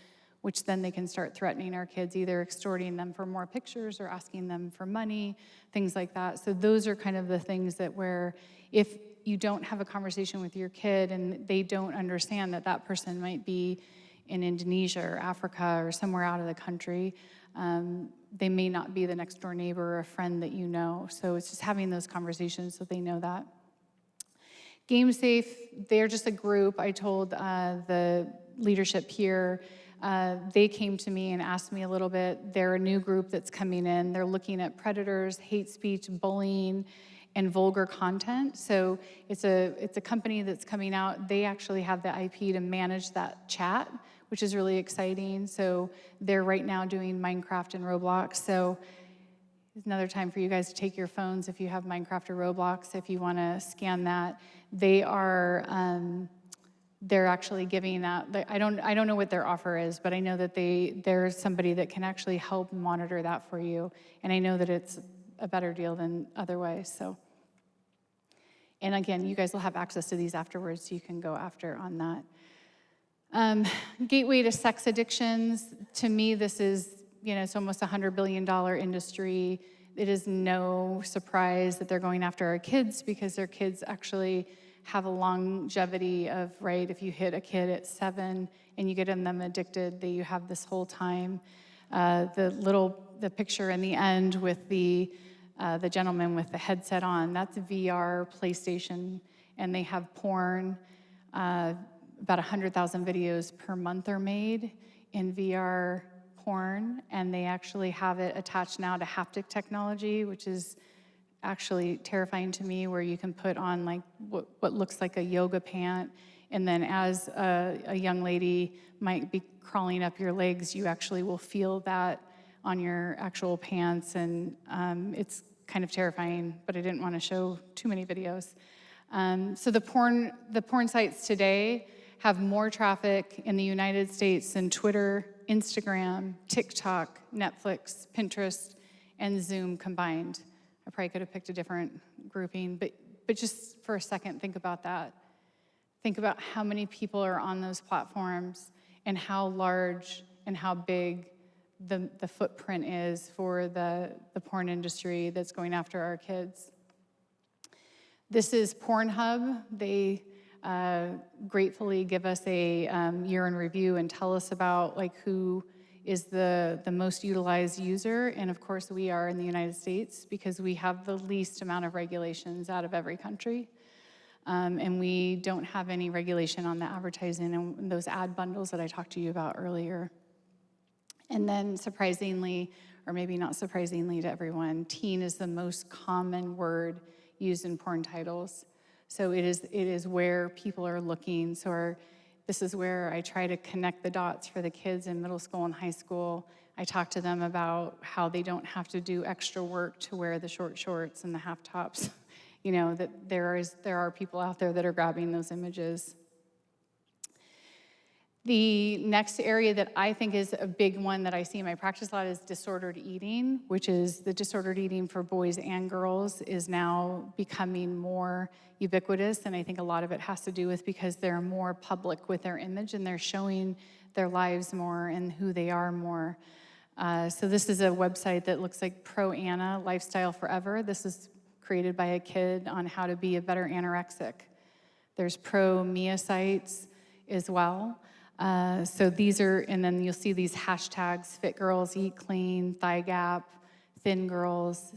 which then they can start threatening our kids, either extorting them for more pictures or asking them for money, things like that. So those are kind of the things that where if you don't have a conversation with your kid and they don't understand that that person might be in Indonesia or Africa or somewhere out of the country, they may not be the next door neighbor or a friend that you know. So it's just having those conversations so they know that. GameSafe, they're just a group. I told the leadership here, They came to me and asked me a little bit. They're a new group that's coming in. They're looking at predators, hate speech, bullying, and vulgar content. So it's a company that's coming out. They actually have the IP to manage that chat, which is really exciting. So they're right now doing Minecraft and Roblox. So it's another time for you guys to take your phones if you have Minecraft or Roblox, if you want to scan that. They're actually giving that. I don't know what their offer is, but I know that there's somebody that can actually help monitor that for you, and I know that it's a better deal than otherwise. So, and again, you guys will have access to these afterwards, so you can go after on that. Gateway to sex addictions. To me, this is, it's almost a $100 billion industry. It is no surprise that they're going after our kids, because their kids actually have a longevity of, right, if you hit a kid at 7 and you get them addicted, that you have this whole time. The picture in the end with the gentleman with the headset on, that's VR, PlayStation, and they have porn. About 100,000 videos per month are made in VR porn, and they actually have it attached now to haptic technology, which is actually terrifying to me, where you can put on like what looks like a yoga pant, and then as a young lady might be crawling up your legs, you actually will feel that on your actual pants, and it's kind of terrifying, but I didn't want to show too many videos. So the porn sites today have more traffic in the United States than Twitter, Instagram, TikTok, Netflix, Pinterest, and Zoom combined. I probably could have picked a different grouping, but just for a second, think about that. Think about how many people are on those platforms and how large and how big the footprint is for the porn industry that's going after our kids. This is Pornhub. They gratefully give us a year in review and tell us about like who is the most utilized user, and of course we are in the United States because we have the least amount of regulations out of every country, and we don't have any regulation on the advertising and those ad bundles that I talked to you about earlier. And then surprisingly, or maybe not surprisingly to everyone, teen is the most common word used in porn titles. So it is where people are looking. So this is where I try to connect the dots for the kids in middle school and high school. I talk to them about how they don't have to do extra work to wear the short shorts and the half tops. That there are people out there that are grabbing those images. The next area that I think is a big one that I see in my practice a lot is disordered eating, which is the disordered eating for boys and girls is now becoming more ubiquitous, and I think a lot of it has to do with because they're more public with their image and they're showing their lives more and who they are more. So this is a website that looks like Pro Anna Lifestyle Forever. This is created by a kid on how to be a better anorexic. There's Pro Mia sites as well. So these are, and then you'll see these hashtags: fit girls, eat clean, thigh gap, thin girls.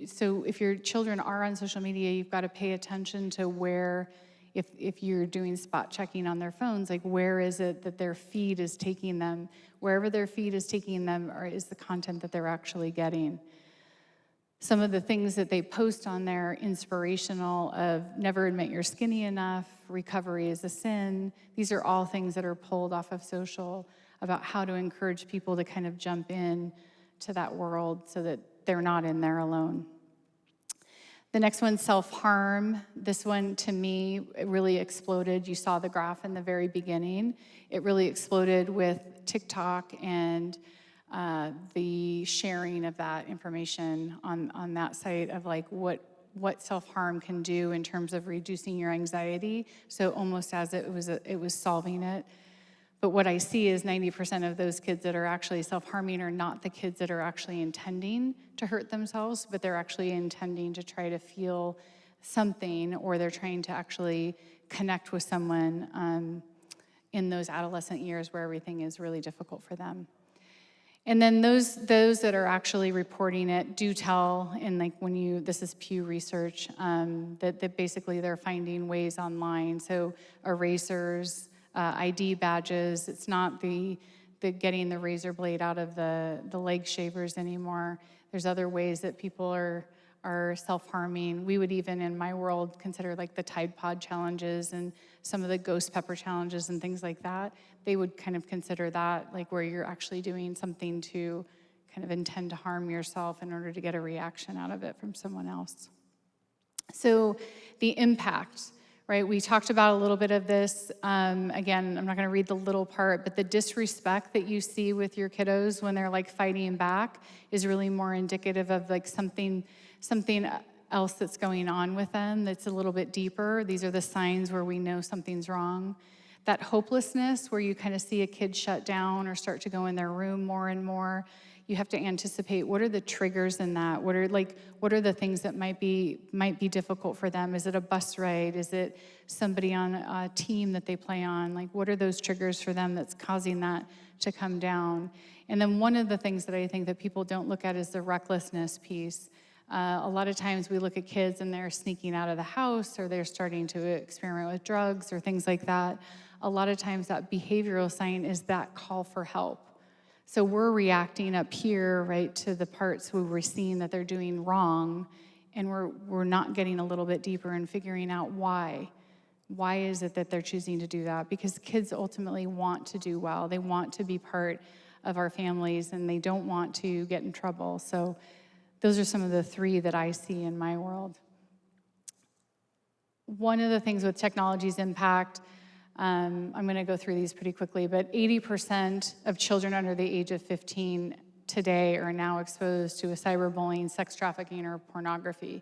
So if your children are on social media, you've got to pay attention to where, if you're doing spot checking on their phones, like where is it that their feed is taking them? Wherever their feed is taking them is the content that they're actually getting. Some of the things that they post on there, inspirational, of never admit you're skinny enough, recovery is a sin. These are all things that are pulled off of social about how to encourage people to kind of jump in to that world so that they're not in there alone. The next one, self-harm. This one, to me, it really exploded. You saw the graph in the very beginning. It really exploded with TikTok and the sharing of that information on that site of like what self-harm can do in terms of reducing your anxiety. So almost as it was solving it. But what I see is 90% of those kids that are actually self-harming are not the kids that are actually intending to hurt themselves, but they're actually intending to try to feel something, or they're trying to actually connect with someone in those adolescent years where everything is really difficult for them. And then those that are actually reporting it do tell, and like this is Pew Research, that basically they're finding ways online. So erasers, ID badges. It's not the getting the razor blade out of the leg shavers anymore. There's other ways that people are self-harming. We would even, in my world, consider like the Tide Pod challenges and some of the ghost pepper challenges and things like that. They would kind of consider that like where you're actually doing something to kind of intend to harm yourself in order to get a reaction out of it from someone else. So the impact, right? We talked about a little bit of this. Again, I'm not going to read the little part, but the disrespect that you see with your kiddos when they're like fighting back is really more indicative of like something else that's going on with them that's a little bit deeper. These are the signs where we know something's wrong. That hopelessness where you kind of see a kid shut down or start to go in their room more and more, you have to anticipate what are the triggers in that? What are the things that might be difficult for them? Is it a bus ride? Is it somebody on a team that they play on? Like, what are those triggers for them that's causing that to come down? And then one of the things that I think that people don't look at is the recklessness piece. A lot of times we look at kids and they're sneaking out of the house or they're starting to experiment with drugs or things like that. A lot of times that behavioral sign is that call for help. So we're reacting up here, right, to the parts where we're seeing that they're doing wrong, and we're not getting a little bit deeper and figuring out why. Why is it that they're choosing to do that? Because kids ultimately want to do well. They want to be part of our families, and they don't want to get in trouble. So those are some of the three that I see in my world. One of the things with technology's impact, I'm going to go through these pretty quickly, but 80% of children under the age of 15 today are now exposed to a cyberbullying, sex trafficking, or pornography.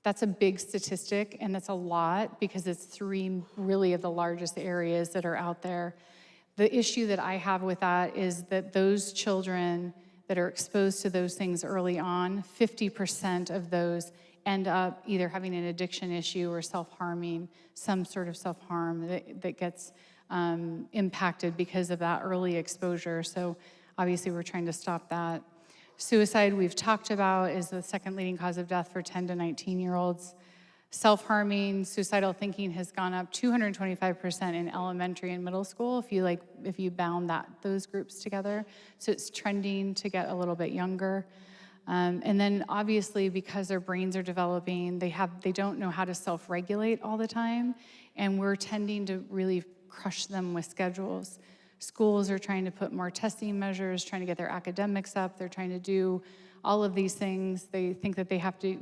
That's a big statistic, and that's a lot because it's three really of the largest areas that are out there. The issue that I have with that is that those children that are exposed to those things early on, 50% of those end up either having an addiction issue or self-harming, some sort of self-harm that gets impacted because of that early exposure. So obviously we're trying to stop that. Suicide, we've talked about, is the second leading cause of death for 10 to 19-year-olds. Self-harming, suicidal thinking has gone up 225% in elementary and middle school if you bound those groups together. So it's trending to get a little bit younger. And then obviously because their brains are developing, they don't know how to self-regulate all the time, and we're tending to really crush them with schedules. Schools are trying to put more testing measures, trying to get their academics up. They're trying to do all of these things. They think that they have to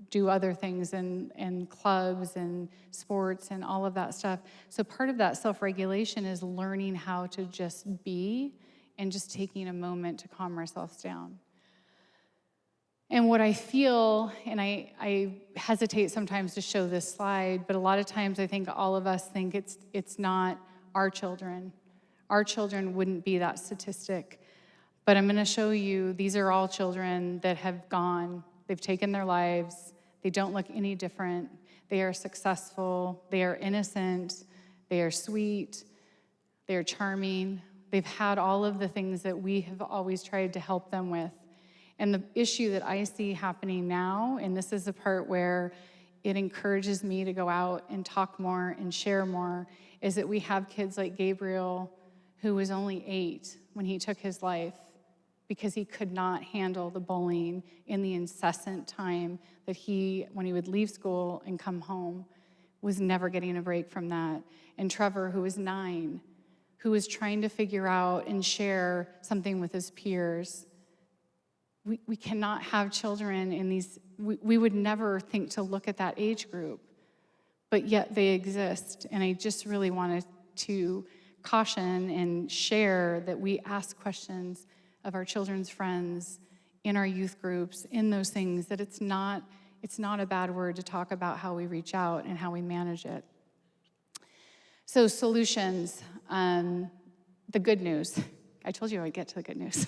do other things in clubs and sports and all of that stuff. So part of that self-regulation is learning how to just be and just taking a moment to calm ourselves down. And what I feel, and I hesitate sometimes to show this slide, but a lot of times I think all of us think it's not our children. Our children wouldn't be that statistic. But I'm going to show you, these are all children that have gone. They've taken their lives. They don't look any different. They are successful. They are innocent. They are sweet. They are charming. They've had all of the things that we have always tried to help them with. And the issue that I see happening now, and this is the part where it encourages me to go out and talk more and share more, is that we have kids like Gabriel, who was only 8 when he took his life because he could not handle the bullying in the incessant time that when he would leave school and come home, was never getting a break from that. And Trevor, who was 9, who was trying to figure out and share something with his peers. We cannot have children in these, we would never think to look at that age group, but yet they exist. And I just really wanted to caution and share that we ask questions of our children's friends, in our youth groups, in those things, that it's not a bad word to talk about how we reach out and how we manage it. So solutions, the good news. I told you I would get to the good news.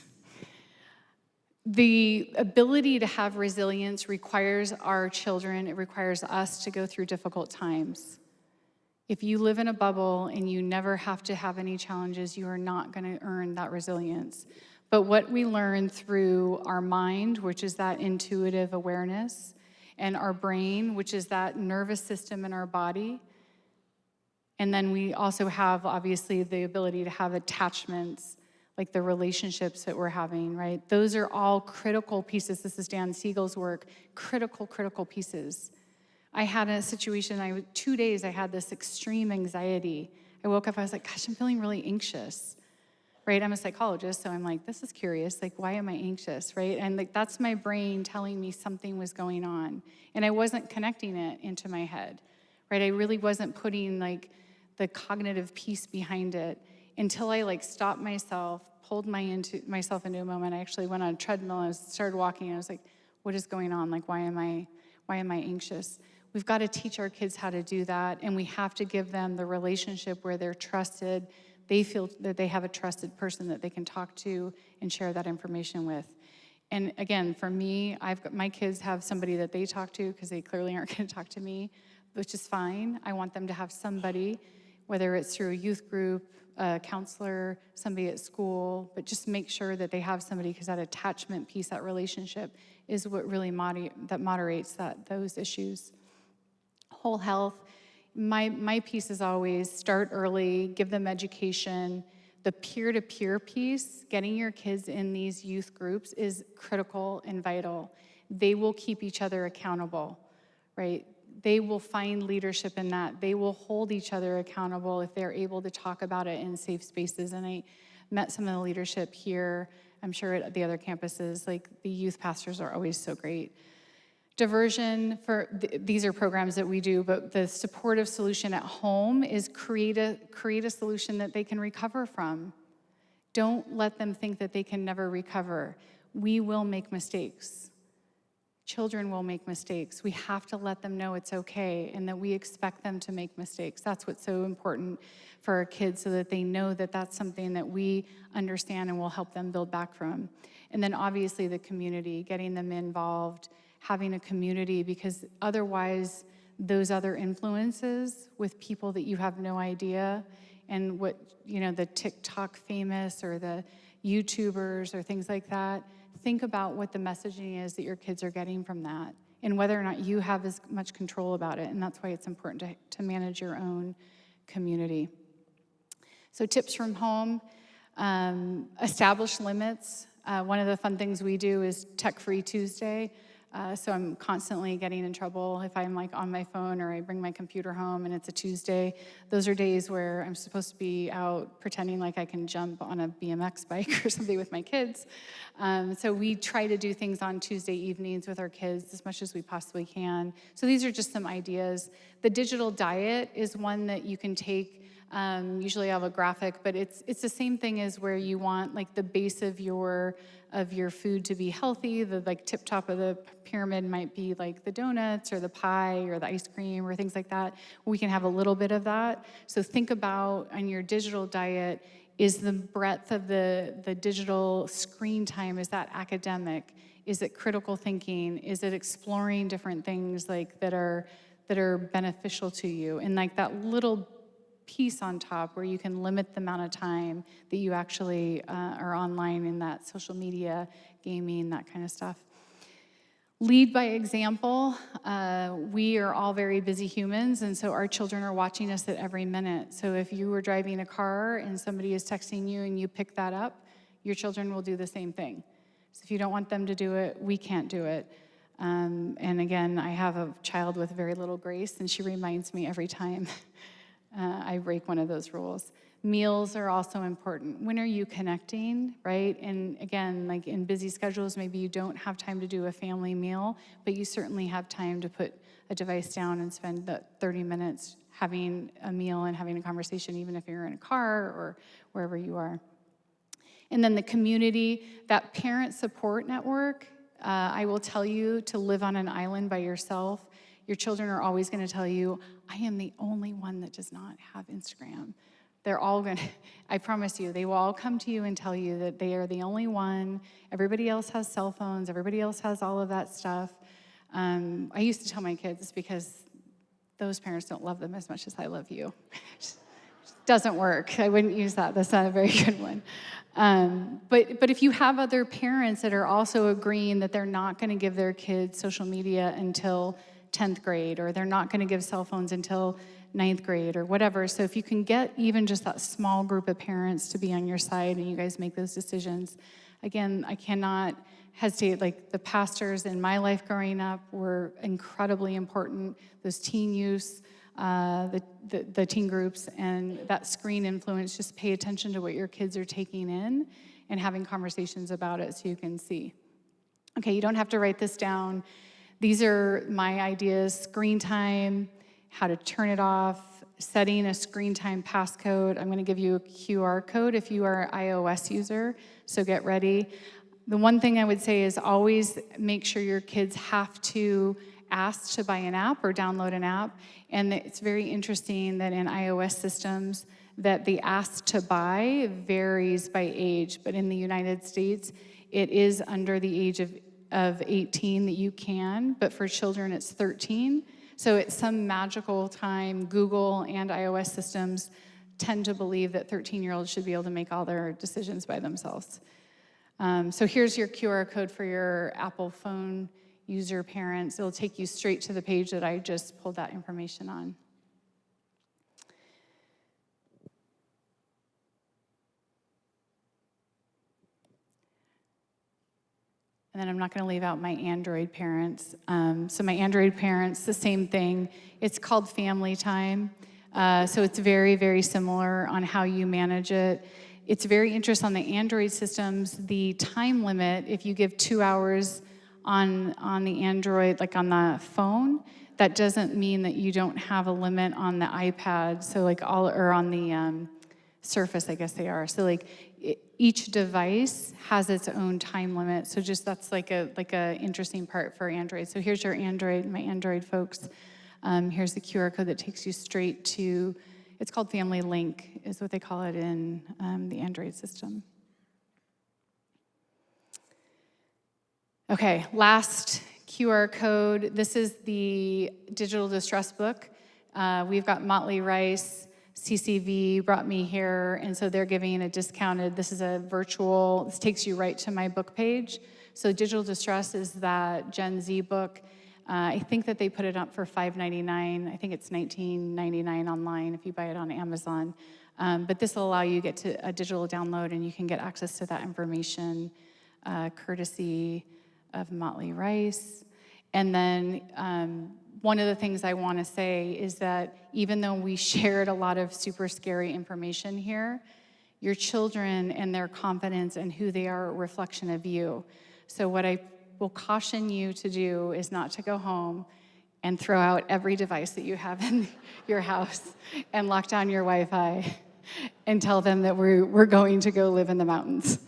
The ability to have resilience requires our children, it requires us to go through difficult times. If you live in a bubble and you never have to have any challenges, you are not going to earn that resilience. But what we learn through our mind, which is that intuitive awareness, and our brain, which is that nervous system in our body, and then we also have, obviously, the ability to have attachments like the relationships that we're having, right? Those are all critical pieces. This is Dan Siegel's work, critical pieces. I had a situation, 2 days I had this extreme anxiety. I woke up, I was like, gosh, I'm feeling really anxious, right? I'm a psychologist, so I'm like, this is curious, like, why am I anxious, right? And like, that's my brain telling me something was going on. And I wasn't connecting it into my head, right? I really wasn't putting like the cognitive piece behind it until I like stopped myself, pulled myself into a moment. I actually went on a treadmill and started walking, and I was like, what is going on? Like, why am I anxious? We've got to teach our kids how to do that, and we have to give them the relationship where they're trusted. They feel that they have a trusted person that they can talk to and share that information with. And again, for me, my kids have somebody that they talk to because they clearly aren't going to talk to me, which is fine. I want them to have somebody, whether it's through a youth group, a counselor, somebody at school, but just make sure that they have somebody, because that attachment piece, that relationship, is what really moderates those issues. Whole health, my piece is always start early, give them education. The peer-to-peer piece, getting your kids in these youth groups, is critical and vital. They will keep each other accountable, right? They will find leadership in that. They will hold each other accountable if they're able to talk about it in safe spaces. And I met some of the leadership here, I'm sure at the other campuses, like the youth pastors are always so great. Diversion, these are programs that we do, but the supportive solution at home is create a solution that they can recover from. Don't let them think that they can never recover. We will make mistakes. Children will make mistakes. We have to let them know it's okay and that we expect them to make mistakes. That's what's so important for our kids, so that they know that that's something that we understand and will help them build back from. And then obviously the community, getting them involved, having a community, because otherwise those other influences with people that you have no idea, and what, the TikTok famous or the YouTubers or things like that, think about what the messaging is that your kids are getting from that and whether or not you have as much control about it. And that's why it's important to manage your own community. So tips from home, establish limits. One of the fun things we do is Tech-Free Tuesday. So I'm constantly getting in trouble if I'm like on my phone or I bring my computer home and it's a Tuesday. Those are days where I'm supposed to be out pretending like I can jump on a BMX bike or something with my kids. So we try to do things on Tuesday evenings with our kids as much as we possibly can. So these are just some ideas. The digital diet is one that you can take. Usually I have a graphic, but it's the same thing as where you want like the base of your food to be healthy. The like tip top of the pyramid might be like the donuts or the pie or the ice cream or things like that. We can have a little bit of that. So think about on your digital diet, is the breadth of the digital screen time, is that academic? Is it critical thinking? Is it exploring different things like that are beneficial to you? And like that little piece on top where you can limit the amount of time that you actually are online in that social media, gaming, that kind of stuff. Lead by example. We are all very busy humans, and so our children are watching us at every minute. So if you were driving a car and somebody is texting you and you pick that up, your children will do the same thing. So if you don't want them to do it, we can't do it. And again, I have a child with very little grace, and she reminds me every time I break one of those rules. Meals are also important. When are you connecting, right? And again, like in busy schedules, maybe you don't have time to do a family meal, but you certainly have time to put a device down and spend the 30 minutes having a meal and having a conversation, even if you're in a car or wherever you are. And then the community, that parent support network, I will tell you to live on an island by yourself. Your children are always going to tell you, I am the only one that does not have Instagram. They're all going to, I promise you, they will all come to you and tell you that they are the only one. Everybody else has cell phones. Everybody else has all of that stuff. I used to tell my kids, because those parents don't love them as much as I love you. Doesn't work. I wouldn't use that. That's not a very good one. But if you have other parents that are also agreeing that they're not going to give their kids social media until 10th grade, or they're not going to give cell phones until ninth grade or whatever. So if you can get even just that small group of parents to be on your side and you guys make those decisions, again, I cannot hesitate. Like the pastors in my life growing up were incredibly important. Those teen youths, the teen groups, and that screen influence, just pay attention to what your kids are taking in and having conversations about it so you can see. Okay, you don't have to write this down. These are my ideas: screen time, how to turn it off, setting a screen time passcode. I'm gonna give you a QR code if you are an iOS user, so get ready. The one thing I would say is always make sure your kids have to ask to buy an app or download an app. And it's very interesting that in iOS systems that the ask to buy varies by age, but in the United States, it is under the age of 18 that you can, but for children it's 13. So at some magical time, Google and iOS systems tend to believe that 13-year-olds should be able to make all their decisions by themselves. So here's your QR code for your Apple phone user parents. It'll take you straight to the page that I just pulled that information on. And then I'm not going to leave out my Android parents. So my Android parents, the same thing. It's called family time. So it's very, very similar on how you manage it. It's very interesting on the Android systems, the time limit, if you give 2 hours on the Android, like on the phone, that doesn't mean that you don't have a limit on the iPad. So like or on the Surface, I guess they are. So like each device has its own time limit. So just that's like a interesting part for Android. So here's your Android, my Android folks. Here's the QR code that takes you straight to, it's called Family Link, is what they call it in the Android system. Okay, last QR code. This is the digital distress book. We've got Motley Rice, CCV brought me here, and so they're giving a discounted, this is a virtual, this takes you right to my book page. So Digital Distress is that Gen Z book. I think that they put it up for $5.99. I think it's $19.99 online if you buy it on Amazon. But this will allow you to get to a digital download and you can get access to that information courtesy of Motley Rice. And then one of the things I want to say is that even though we shared a lot of super scary information here, your children and their confidence and who they are a reflection of you. So what I will caution you to do is not to go home and throw out every device that you have in your house and lock down your Wi-Fi and tell them that we're going to go live in the mountains.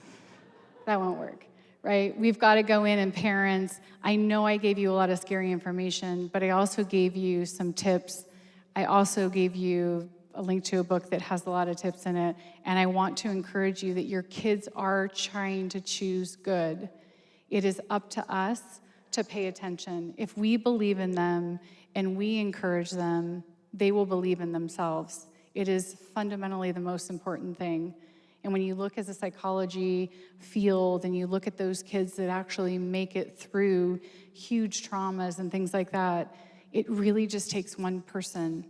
That won't work. Right? We've got to go in, and parents, I know I gave you a lot of scary information, but I also gave you some tips. I also gave you a link to a book that has a lot of tips in it, and I want to encourage you that your kids are trying to choose good. It is up to us to pay attention. If we believe in them and we encourage them, they will believe in themselves. It is fundamentally the most important thing. And when you look as a psychology field and you look at those kids that actually make it through huge traumas and things like that, it really just takes one person.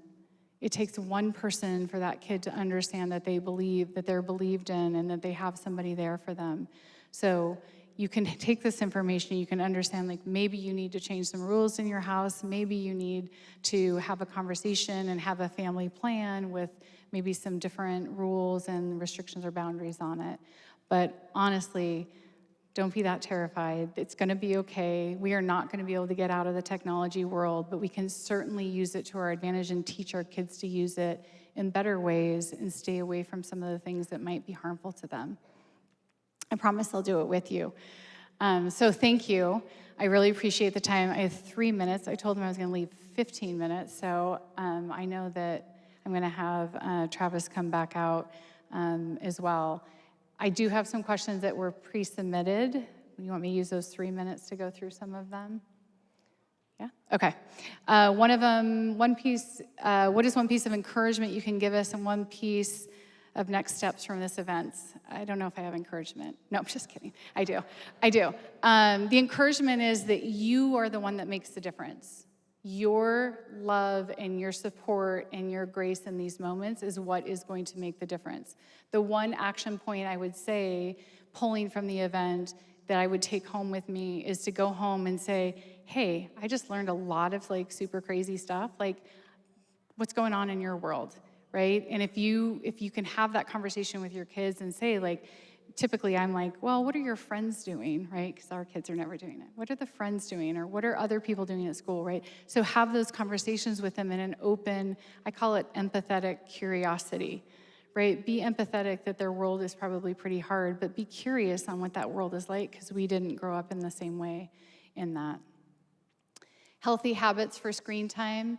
It takes one person for that kid to understand that they believe, that they're believed in, and that they have somebody there for them. So you can take this information, you can understand, like, maybe you need to change some rules in your house, maybe you need to have a conversation and have a family plan with maybe some different rules and restrictions or boundaries on it. But honestly, don't be that terrified. It's gonna be okay. We are not gonna be able to get out of the technology world, but we can certainly use it to our advantage and teach our kids to use it in better ways and stay away from some of the things that might be harmful to them. I promise I'll do it with you. So thank you. I really appreciate the time. I have 3 minutes. I told them I was gonna leave 15 minutes, so I know that I'm gonna have Travis come back out as well. I do have some questions that were pre-submitted. You want me to use those 3 minutes to go through some of them? Yeah? Okay. One of them, what is one piece of encouragement you can give us and one piece of next steps from this event? I don't know if I have encouragement. No, I'm just kidding. I do. The encouragement is that you are the one that makes the difference. Your love and your support and your grace in these moments is what is going to make the difference. The one action point I would say, pulling from the event, that I would take home with me is to go home and say, hey, I just learned a lot of like super crazy stuff. Like, what's going on in your world, right? And if you can have that conversation with your kids and say, like, typically I'm like, well, what are your friends doing, right? Because our kids are never doing it. What are the friends doing, or what are other people doing at school, right? So have those conversations with them in an open, I call it empathetic curiosity, right? Be empathetic that their world is probably pretty hard, but be curious on what that world is like, because we didn't grow up in the same way in that. Healthy habits for screen time.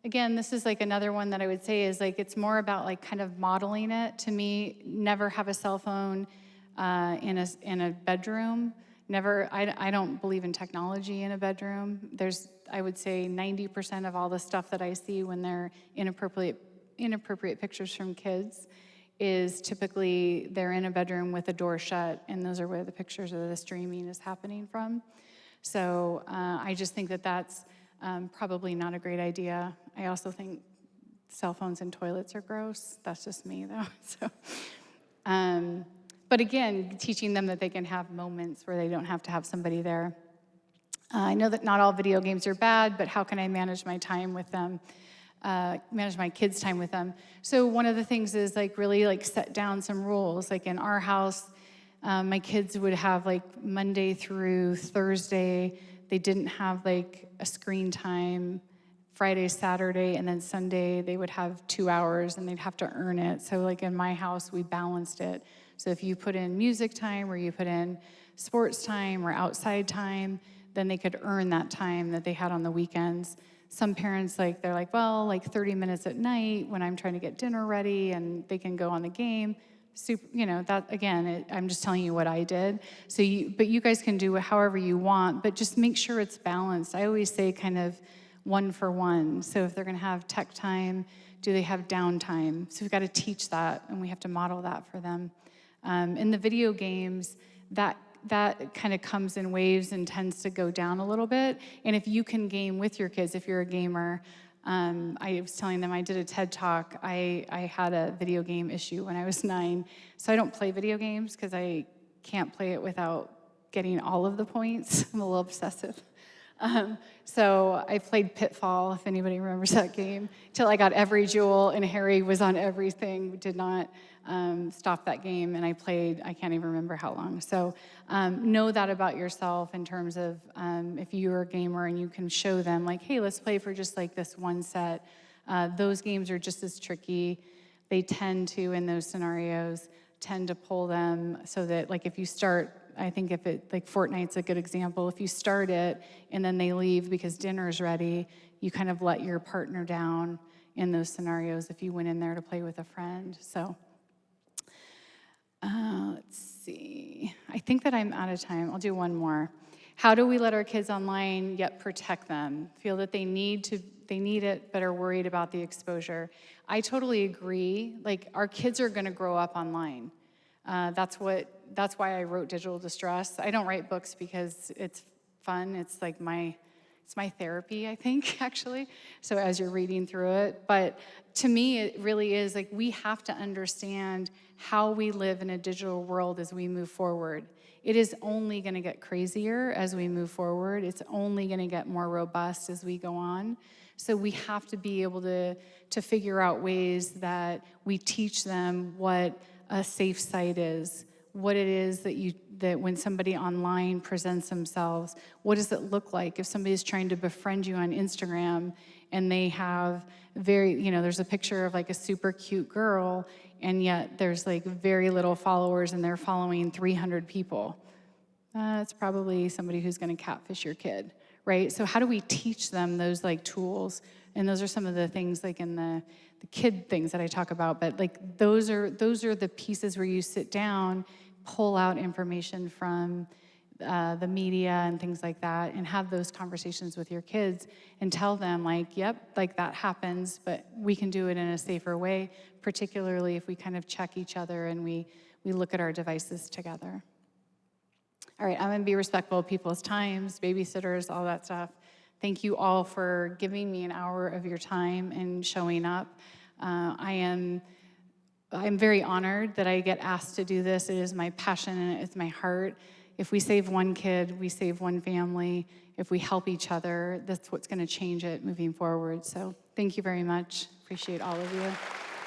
Again, this is like another one that I would say is like, it's more about like kind of modeling it. To me, never have a cell phone in a bedroom. Never, I don't believe in technology in a bedroom. There's, I would say 90% of all the stuff that I see when they're inappropriate pictures from kids is typically they're in a bedroom with a door shut, and those are where the pictures of the streaming is happening from. So I just think that that's probably not a great idea. I also think cell phones in toilets are gross. That's just me, though. So, but again, teaching them that they can have moments where they don't have to have somebody there. I know that not all video games are bad, but how can I manage my time with them? Manage my kids' time with them. So one of the things is like really like set down some rules. Like in our house, my kids would have like Monday through Thursday. They didn't have like a screen time. Friday, Saturday, and then Sunday they would have 2 hours and they'd have to earn it. So like in my house, we balanced it. So if you put in music time or you put in sports time or outside time, then they could earn that time that they had on the weekends. Some parents, like, they're like, well, like 30 minutes at night when I'm trying to get dinner ready and they can go on the game. Super, you know, that, again, I'm just telling you what I did. So but you guys can do it however you want, but just make sure it's balanced. I always say kind of one for one. So if they're gonna have tech time, do they have downtime? So we've got to teach that, and we have to model that for them. In the video games, that kind of comes in waves and tends to go down a little bit. And if you can game with your kids, if you're a gamer, I was telling them I did a TED Talk. I had a video game issue when I was 9. So I don't play video games because I can't play it without getting all of the points. I'm a little obsessive. So I played Pitfall, if anybody remembers that game, till I got every jewel, and Harry was on everything. We did not stop that game, and I played, I can't even remember how long. So know that about yourself in terms of if you're a gamer and you can show them, like, hey, let's play for just like this one set. Those games are just as tricky. They tend to, in those scenarios, tend to pull them so that, like, if you start, I think if it, like Fortnite's a good example, if you start it and then they leave because dinner's ready, you kind of let your partner down in those scenarios if you went in there to play with a friend. So let's see. I think that I'm out of time. I'll do one more. How do we let our kids online yet protect them? Feel that they need it, but are worried about the exposure. I totally agree. Like, our kids are gonna grow up online. That's why I wrote Digital Distress. I don't write books because it's fun. It's like it's my therapy, I think, actually. So as you're reading through it. But to me, it really is like we have to understand how we live in a digital world as we move forward. It is only going to get crazier as we move forward. It's only going to get more robust as we go on. So we have to be able to figure out ways that we teach them what a safe site is, what it is that when somebody online presents themselves, what does it look like if somebody's trying to befriend you on Instagram and they have there's a picture of like a super cute girl and yet there's like very little followers and they're following 300 people. It's probably somebody who's gonna catfish your kid, right? So how do we teach them those like tools? And those are some of the things like in the kid things that I talk about, but like those are the pieces where you sit down, pull out information from the media and things like that, and have those conversations with your kids and tell them like, yep, like that happens, but we can do it in a safer way, particularly if we kind of check each other and we look at our devices together. All right, I'm gonna be respectful of people's times, babysitters, all that stuff. Thank you all for giving me an hour of your time and showing up. I'm very honored that I get asked to do this. It is my passion and it's my heart. If we save one kid, we save one family. If we help each other, that's what's going to change it moving forward. So thank you very much. Appreciate all of you.